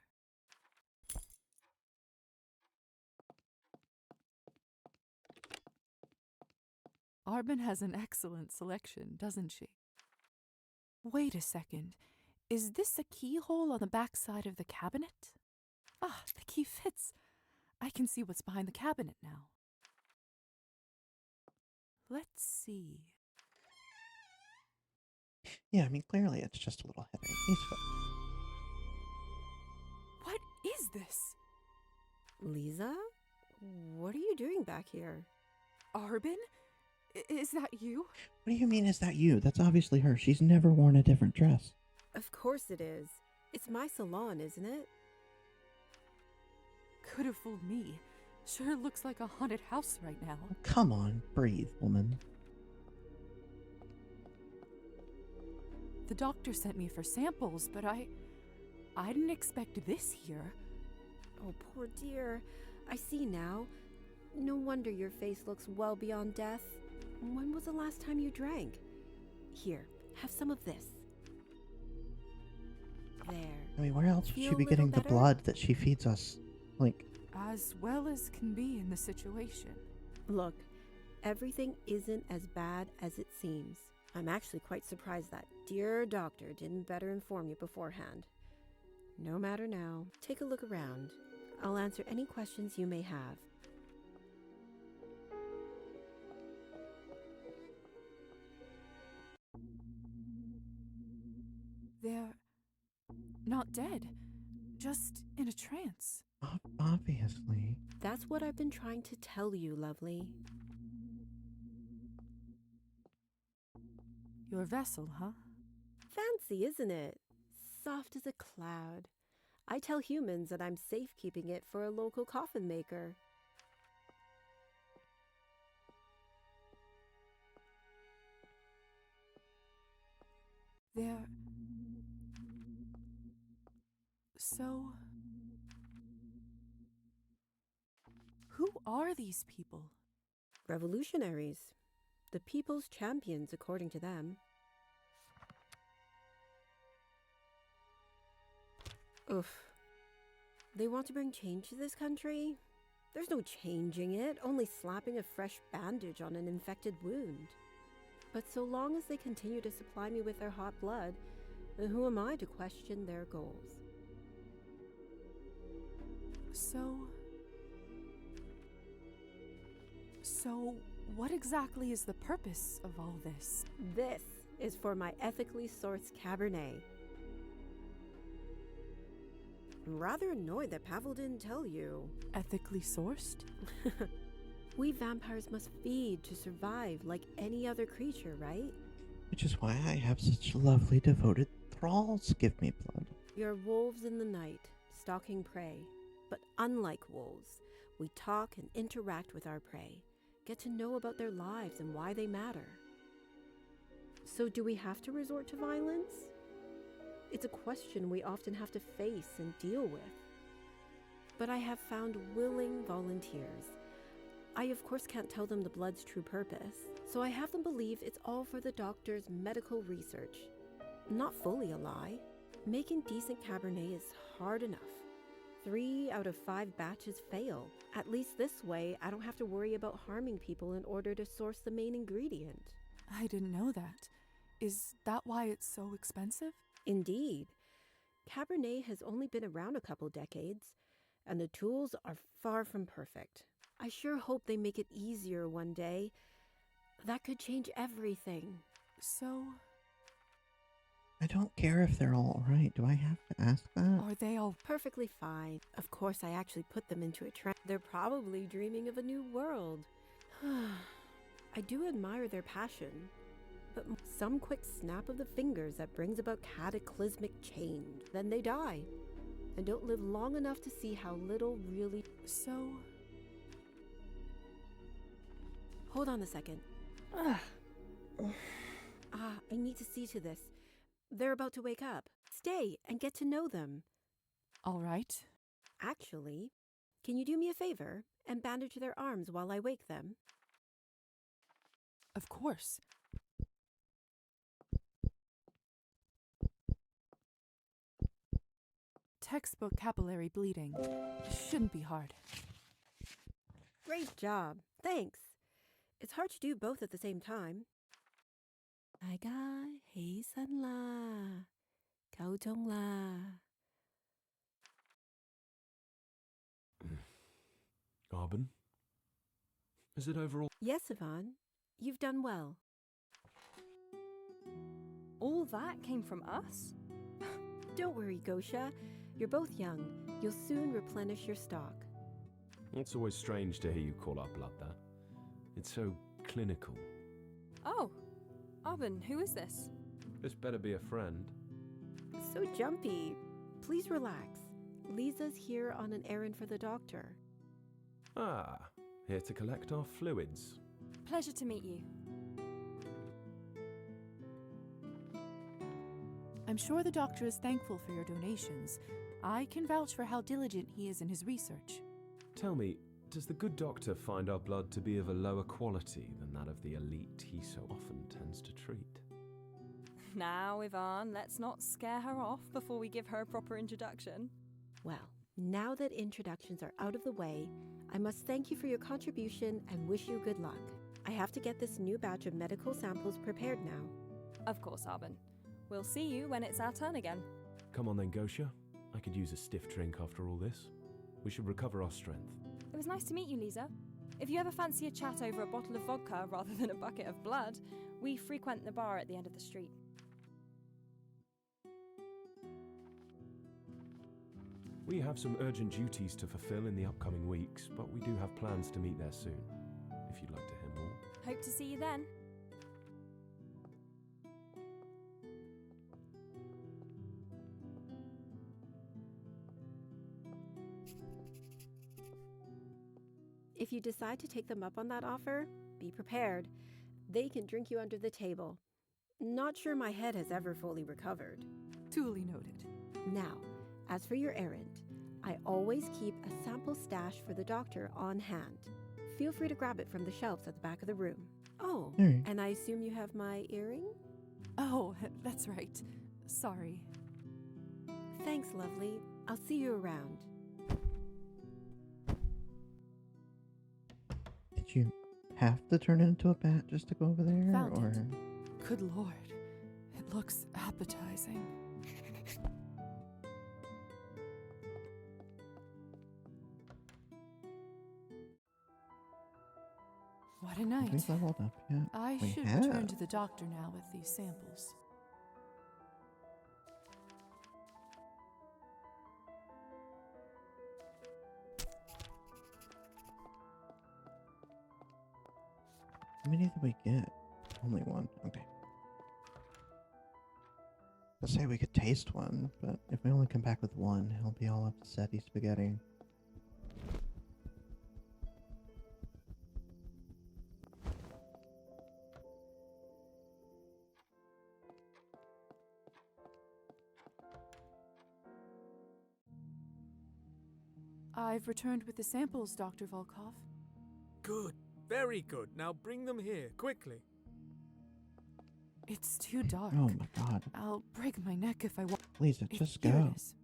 Arbin has an excellent selection, doesn't she? Wait a second. Is this a keyhole on the back side of the cabinet? Ah, the key fits. I can see what's behind the cabinet now. Let's see. Yeah, I mean, clearly it's just a little headache. He's fine. What is this? Lisa? What are you doing back here? Arbin? Is that you? What do you mean, is that you? That's obviously her. She's never worn a different dress. Of course it is. It's my salon, isn't it? Could have fooled me. Sure looks like a haunted house right now. Come on, breathe, woman. The doctor sent me for samples, but I didn't expect this here. Oh, poor dear. I see now. No wonder your face looks well beyond death. When was the last time you drank? Here, have some of this. There. I mean, where else would Feel she a be little getting the better? blood that she feeds us? Like, As well as can be in the situation. Look, everything isn't as bad as it seems. I'm actually quite surprised that dear doctor didn't better inform you beforehand. No matter now. Take a look around. I'll answer any questions you may have. They're not dead, just in a trance. Obviously. That's what I've been trying to tell you, lovely. Your vessel, huh? Fancy, isn't it? Soft as a cloud. I tell humans that I'm safekeeping it for a local coffin maker. They're... so... Who are these people? Revolutionaries. The people's champions, according to them. Oof. They want to bring change to this country? There's no changing it, only slapping a fresh bandage on an infected wound. But so long as they continue to supply me with their hot blood, then who am I to question their goals? So, what exactly is the purpose of all this? This is for my ethically sourced Cabernet. I'm rather annoyed that Pavel didn't tell you. Ethically sourced? We vampires must feed to survive like any other creature, right? Which is why I have such lovely, devoted thralls give me blood. We are wolves in the night, stalking prey. But unlike wolves, we talk and interact with our prey, get to know about their lives and why they matter. So do we have to resort to violence? It's a question we often have to face and deal with. But I have found willing volunteers. I of course can't tell them the blood's true purpose, so I have them believe it's all for the doctor's medical research. Not fully a lie. Making decent Cabernet is hard enough. 3 out of 5 batches fail. At least this way, I don't have to worry about harming people in order to source the main ingredient. I didn't know that. Is that why it's so expensive? Indeed. Cabernet has only been around a couple decades, and the tools are far from perfect. I sure hope they make it easier one day. That could change everything. So... I don't care if they're all right. Do I have to ask that? Are they all perfectly fine? Of course, I actually put them into a trance. They're probably dreaming of a new world. I do admire their passion, but some quick snap of the fingers that brings about cataclysmic change. Then they die, and don't live long enough to see how little really... So... Hold on a second. I need to see to this. They're about to wake up. Stay and get to know them. All right. Actually, can you do me a favor and bandage their arms while I wake them? Of course. Textbook capillary bleeding. Shouldn't be hard. Great job. Thanks. It's hard to do both at the same time. 大家起身啦，夠鐘啦。 Arbin? Is it over all? Yes, Yvonne. You've done well. All that came from us? Don't worry, Gosha. You're both young. You'll soon replenish your stock. It's always strange to hear you call our blood that. It's so clinical. Oh, Arbin, who is this? This better be a friend. So jumpy. Please relax. Lisa's here on an errand for the doctor. Ah, here to collect our fluids. Pleasure to meet you. I'm sure the doctor is thankful for your donations. I can vouch for how diligent he is in his research. Tell me, does the good doctor find our blood to be of a lower quality than that of the elite he so often tends to treat? Now, Yvonne, let's not scare her off before we give her a proper introduction. Well, now that introductions are out of the way, I must thank you for your contribution and wish you good luck. I have to get this new batch of medical samples prepared now. Of course, Arbin. We'll see you when it's our turn again. Come on then, Gosha. I could use a stiff drink after all this. We should recover our strength. It was nice to meet you, Lisa. If you ever fancy a chat over a bottle of vodka rather than a bucket of blood, we frequent the bar at the end of the street. We have some urgent duties to fulfill in the upcoming weeks, but we do have plans to meet there soon, if you'd like to hear more. Hope to see you then. If you decide to take them up on that offer, be prepared. They can drink you under the table. Not sure my head has ever fully recovered. Duly noted. Now, as for your errand, I always keep a sample stash for the doctor on hand. Feel free to grab it from the shelves at the back of the room. Oh, and I assume you have my earring? Oh, that's right. Sorry. Thanks, lovely. I'll see you around. Did you have to turn it into a bat just to go over there? Found or it. Good lord. It looks appetizing. What a Have night. we leveled up yet? I We should have. return to the doctor now with these samples. How many did we get? Only one. Okay. Let's say we could taste one, but if we only come back with one, he'll be all upsetty spaghetti. I've returned with the samples, Dr. Volkov. Good. Very good. Now bring them here, quickly. It's too dark. Oh my god. I'll break my neck if I walk. Lisa, just Here go. it is.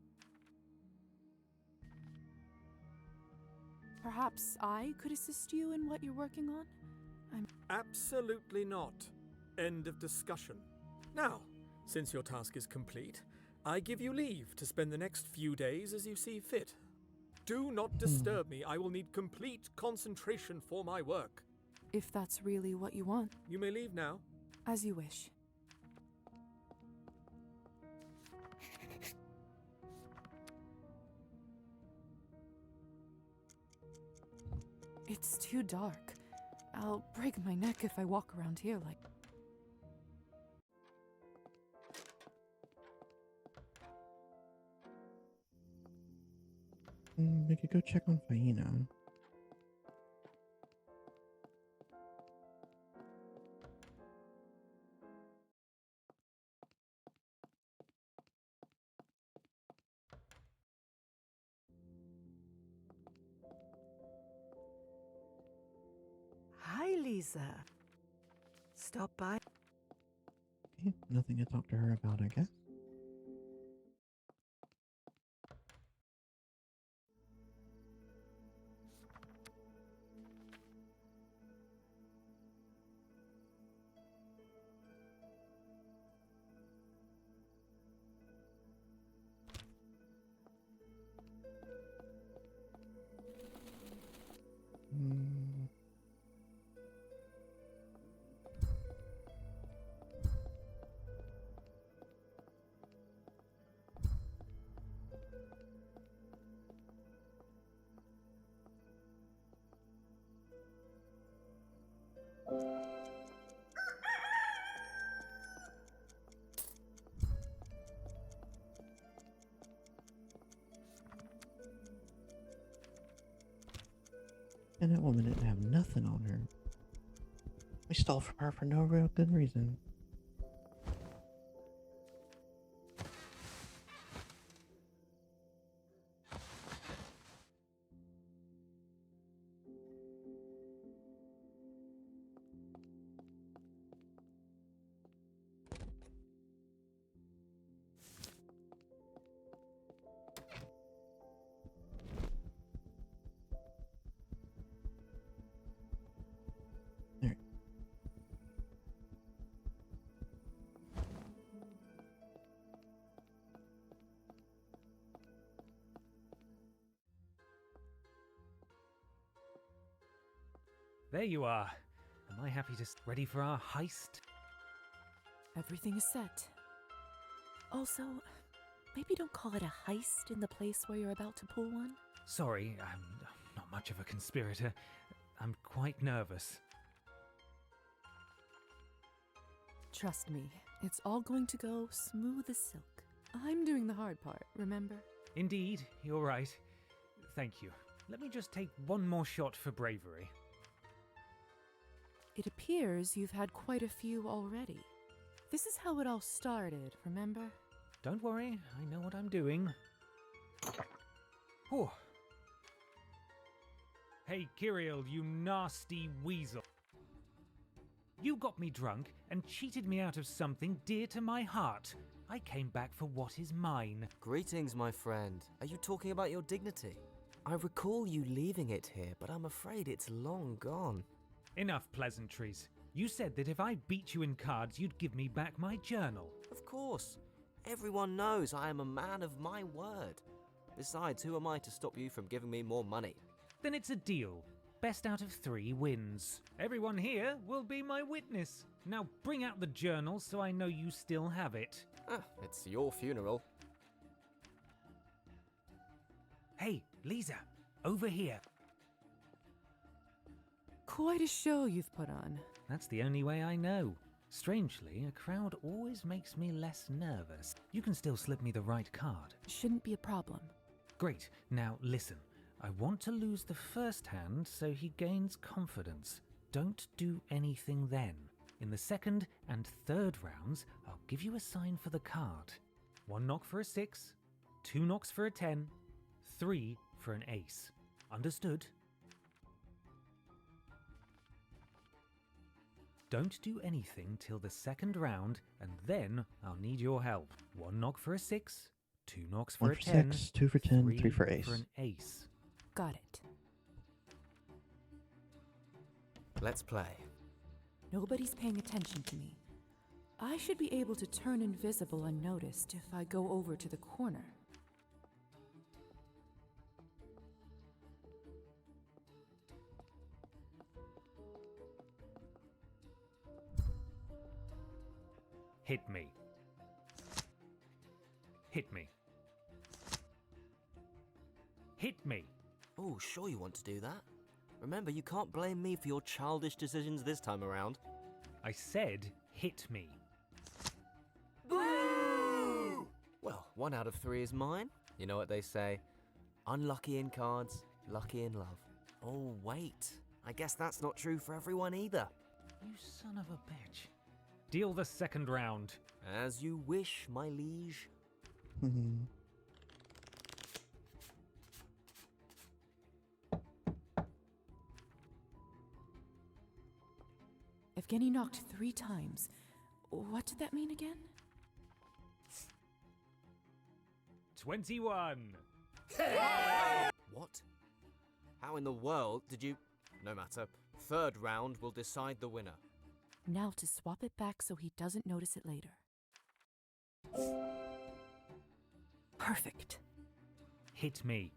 Perhaps I could assist you in what you're working on? Absolutely not. End of discussion. Now, since your task is complete, I give you leave to spend the next few days as you see fit. Do not disturb me. I will need complete concentration for my work. If that's really what you want. You may leave now. As you wish. It's too dark. I'll break my neck if I walk around here like... We could go check on Faina. Hi, Lisa. Stop by. Okay, nothing to talk to her about, I guess. And that woman didn't have nothing on her. We stole from her for no real good reason. There you are. Am I happy to ready for our heist? Everything is set. Also, Maybe don't call it a heist in the place where you're about to pull one. Sorry, I'm not much of a conspirator. I'm quite nervous. Trust me, it's all going to go smooth as silk. I'm doing the hard part, remember? Indeed, you're right. Thank you. Let me just take one more shot for bravery. It appears you've had quite a few already. This is how it all started, remember? Don't worry, I know what I'm doing. Whew. Hey, Kirill, you nasty weasel. You got me drunk and cheated me out of something dear to my heart. I came back for what is mine. Greetings, my friend. Are you talking about your dignity? I recall you leaving it here, but I'm afraid it's long gone. Enough pleasantries. You said that if I beat you in cards, you'd give me back my journal. Of course. Everyone knows I am a man of my word. Besides, who am I to stop you from giving me more money? Then it's a deal. Best out of 3 wins. Everyone here will be my witness. Now bring out the journal so I know you still have it. It's your funeral. Hey, Lisa, over here. Quite a show you've put on. That's the only way I know. Strangely, a crowd always makes me less nervous. You can still slip me the right card. Shouldn't be a problem. Great. Now listen. I want to lose the first hand so he gains confidence. Don't do anything then. In the second and third rounds, I'll give you a sign for the card. 1 knock for a 6, 2 knocks for a 10, 3 for an ace. Understood? Don't do anything till the second round, and then I'll need your help. 1 knock for a 6, 2 knocks for 1 a for 10, 6, 2 for 10, 3 for ace. for an ace. Got it. Let's play. Nobody's paying attention to me. I should be able to turn invisible unnoticed if I go over to the corner. Hit me. Hit me. Hit me. Oh, sure you want to do that. Remember, you can't blame me for your childish decisions this time around. I said hit me. Boo! Well, 1 out of 3 is mine. You know what they say. Unlucky in cards, lucky in love. Oh, wait. I guess that's not true for everyone either. You son of a bitch. Deal the second round. As you wish, my liege. Evgeny knocked 3 times. What did that mean again? 21. What? How in the world did you... No matter. Third round will decide the winner. Now to swap it back so he doesn't notice it later. Perfect. Hit me.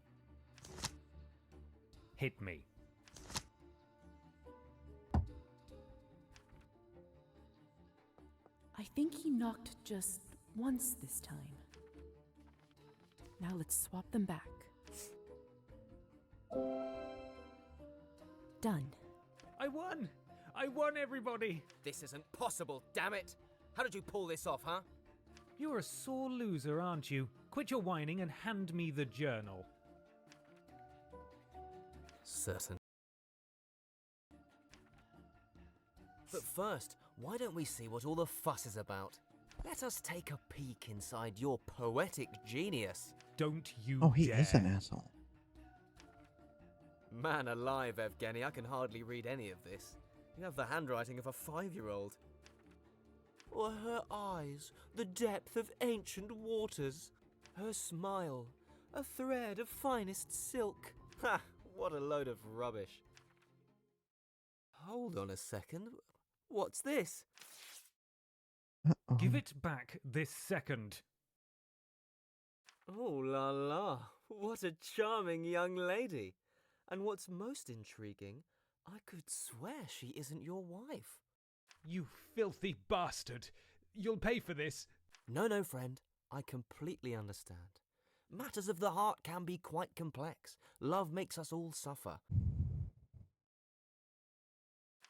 Hit me. I think he knocked just once this time. Now let's swap them back. Done. I won! I won, everybody! This isn't possible, damn it! How did you pull this off, huh? You're a sore loser, aren't you? Quit your whining and hand me the journal. Certain. But first, why don't we see what all the fuss is about? Let us take a peek inside your poetic genius. Don't you Oh, he dare. is an asshole. Man alive, Evgeny, I can hardly read any of this. You have the handwriting of a 5-year-old. Or her eyes, the depth of ancient waters. Her smile, a thread of finest silk. Ha! What a load of rubbish. Hold on a second. What's this? Give it back this second. Oh la la, what a charming young lady. And what's most intriguing, I could swear she isn't your wife. You filthy bastard. You'll pay for this. No, friend. I completely understand. Matters of the heart can be quite complex. Love makes us all suffer.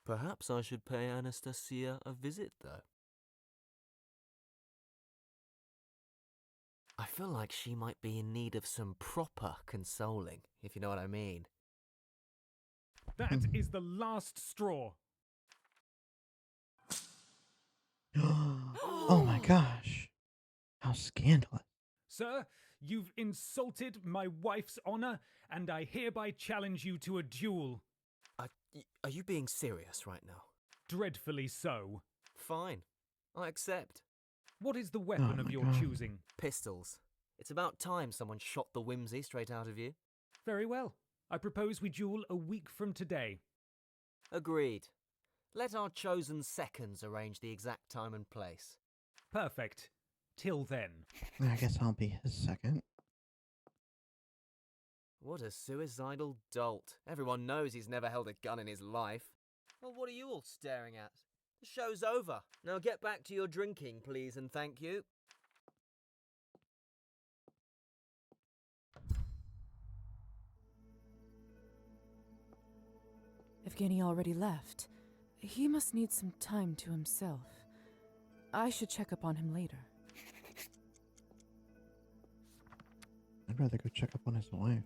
Perhaps I should pay Anastasia a visit, though. I feel like she might be in need of some proper consoling, if you know what I mean. That is the last straw. Oh my gosh. How scandalous. Sir, you've insulted my wife's honor, and I hereby challenge you to a duel. Are you being serious right now? Dreadfully so. Fine. I accept. What is the weapon of your choosing? Pistols. It's about time someone shot the whimsy straight out of you. Very well. I propose we duel a week from today. Agreed. Let our chosen seconds arrange the exact time and place. Perfect. Till then. I guess I'll be his second. What a suicidal dolt. Everyone knows he's never held a gun in his life. Well, what are you all staring at? The show's over. Now get back to your drinking, please, and thank you. Evgeny already left. He must need some time to himself. I should check up on him later. I'd rather go check up on his wife.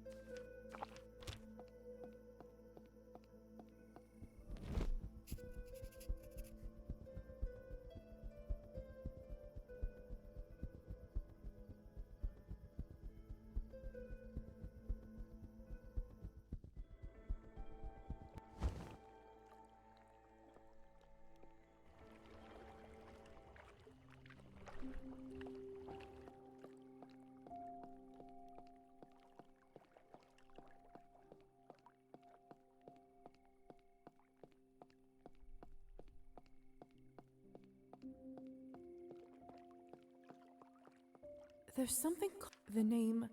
There's something the name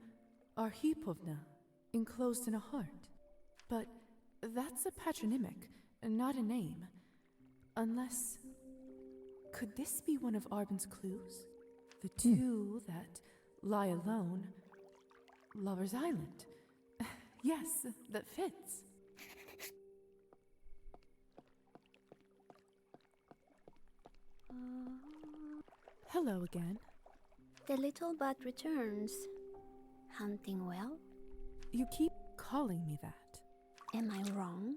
Arhipovna enclosed in a heart. But that's a patronymic, not a name. Unless... Could this be one of Arben's clues? The two that lie alone. Lover's Island. Yes, that fits. Hello again. The little bat returns. Hunting well? You keep calling me that. Am I wrong?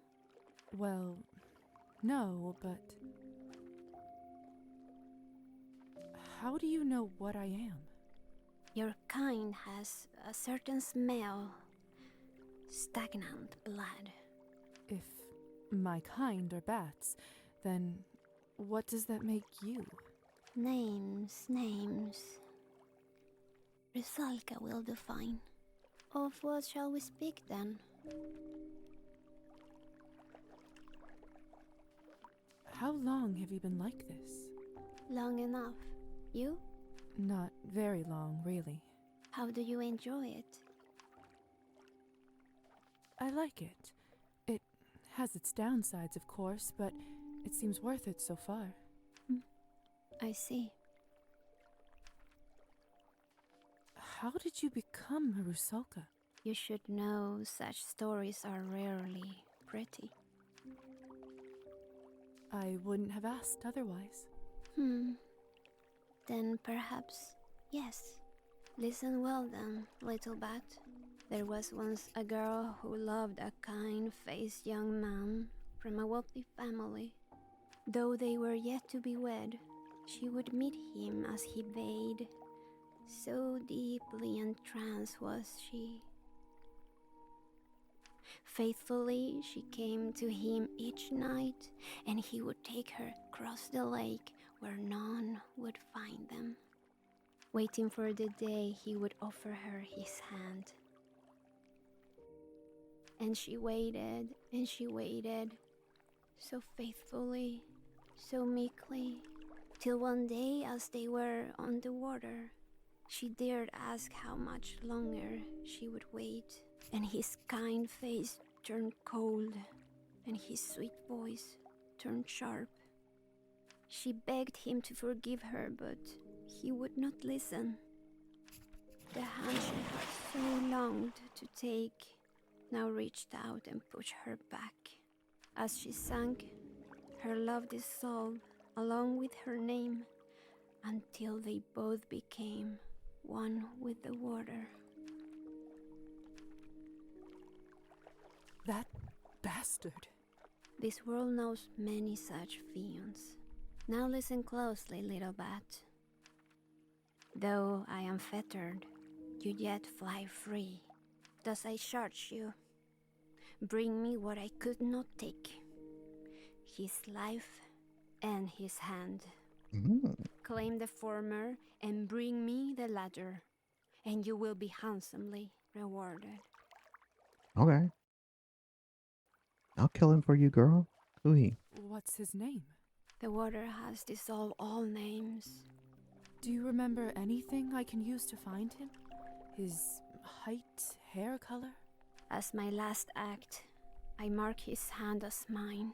Well, no, but... How do you know what I am? Your kind has a certain smell. Stagnant blood. If my kind are bats, then what does that make you? Names. Rusalka will define. Of what shall we speak then? How long have you been like this? Long enough. You? Not very long, really. How do you enjoy it? I like it. It has its downsides, of course, but it seems worth it so far. I see. How did you become a Rusalka? You should know such stories are rarely pretty. I wouldn't have asked otherwise. Then perhaps, yes. Listen well then, little bat. There was once a girl who loved a kind-faced young man from a wealthy family. Though they were yet to be wed, she would meet him as he bade. So deeply entranced was she. Faithfully she came to him each night, and he would take her across the lake where none would find them. Waiting for the day he would offer her his hand. And she waited, so faithfully, so meekly, till one day as they were on the water, she dared ask how much longer she would wait, and his kind face turned cold, and his sweet voice turned sharp. She begged him to forgive her, but he would not listen. The hand she had so longed to take now reached out and pushed her back. As she sank, her love dissolved along with her name until they both became one with the water. That bastard. This world knows many such fiends. Now listen closely, little bat. Though I am fettered, you yet fly free. Thus I charge you. Bring me what I could not take. His life and his hand. Claim the former and bring me the latter, and you will be handsomely rewarded. Okay. I'll kill him for you, girl. Cooey. What's his name? The water has dissolved all names. Do you remember anything I can use to find him? His height, hair color? As my last act, I mark his hand as mine,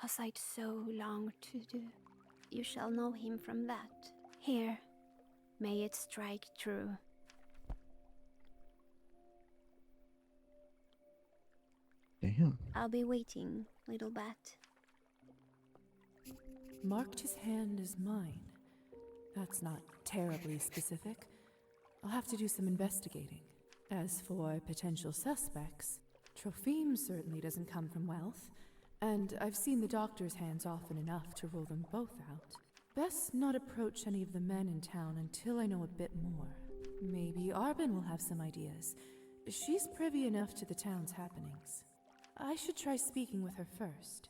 as I'd so long to do. You shall know him from that. Here, may it strike true. Damn. I'll be waiting, little bat. Marked his hand as mine. That's not terribly specific. I'll have to do some investigating. As for potential suspects, Tropheme certainly doesn't come from wealth, and I've seen the doctor's hands often enough to rule them both out. Best not approach any of the men in town until I know a bit more. Maybe Arbin will have some ideas. She's privy enough to the town's happenings. I should try speaking with her first.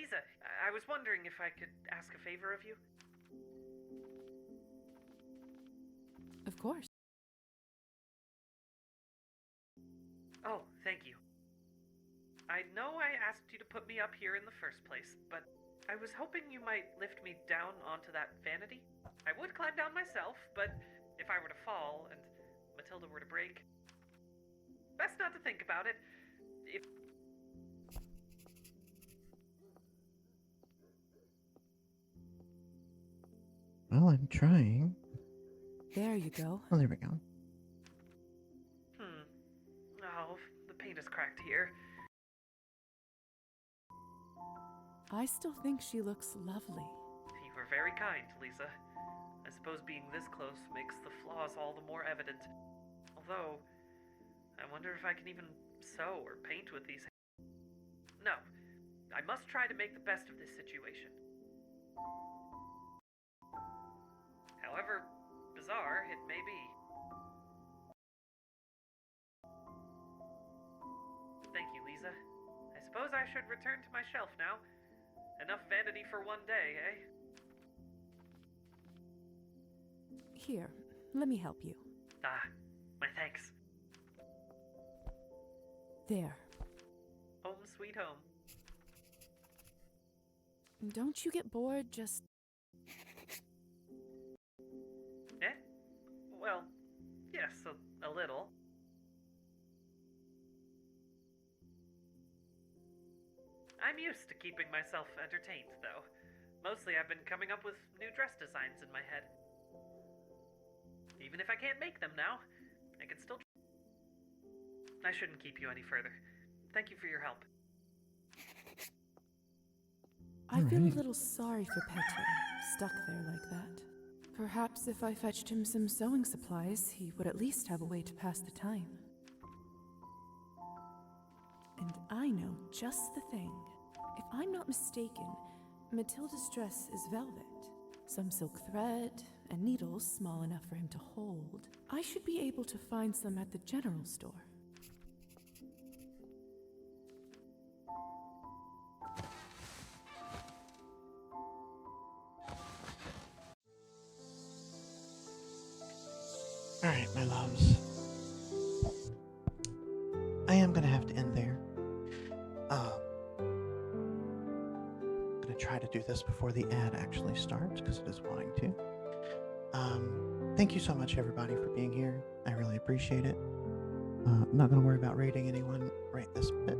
Lisa, I was wondering if I could ask a favor of you. Of course. Oh, thank you. I know I asked you to put me up here in the first place, but I was hoping you might lift me down onto that vanity. I would climb down myself, but if I were to fall and Matilda were to break, best not to think about it. If Well, I'm trying. There you go. Oh, there we go. Oh, the paint is cracked here. I still think she looks lovely. You were very kind, Lisa. I suppose being this close makes the flaws all the more evident. Although, I wonder if I can even sew or paint with these hands. No, I must try to make the best of this situation. However bizarre it may be. Thank you, Lisa. I suppose I should return to my shelf now. Enough vanity for one day, eh? Here, let me help you. Ah, my thanks. There. Home sweet home. Don't you get bored just... Eh? Well, yes, a little. I'm used to keeping myself entertained, though. Mostly I've been coming up with new dress designs in my head. Even if I can't make them now, I can still... I shouldn't keep you any further. Thank you for your help. I feel a little sorry for Petra, stuck there like that. Perhaps if I fetched him some sewing supplies, he would at least have a way to pass the time. And I know just the thing. If I'm not mistaken, Matilda's dress is velvet. Some silk thread, and needles small enough for him to hold. I should be able to find some at the general store. Alright, my loves. I am going to have to end there. I'm going to try to do this before the ad actually starts, because it is wanting to. Thank you so much, everybody, for being here. I really appreciate it. I'm not going to worry about rating anyone right this bit,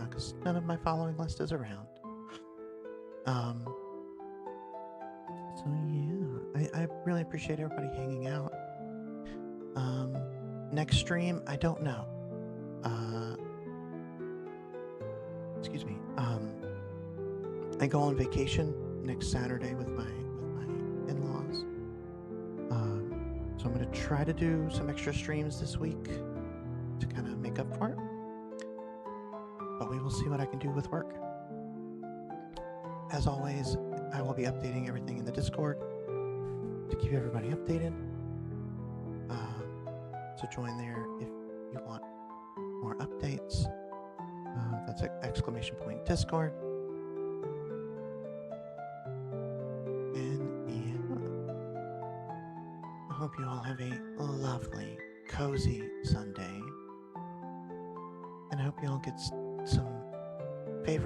because none of my following list is around. So yeah, I really appreciate everybody hanging out. Next stream, I don't know. Excuse me. I go on vacation next Saturday with my in-laws. So I'm gonna try to do some extra streams this week to kind of make up for it. But we will see what I can do with work. As always, I will be updating everything in the Discord to keep everybody updated. So join there if you want more updates. That's ! Discord. And yeah, I hope you all have a lovely, cozy Sunday. And I hope you all get some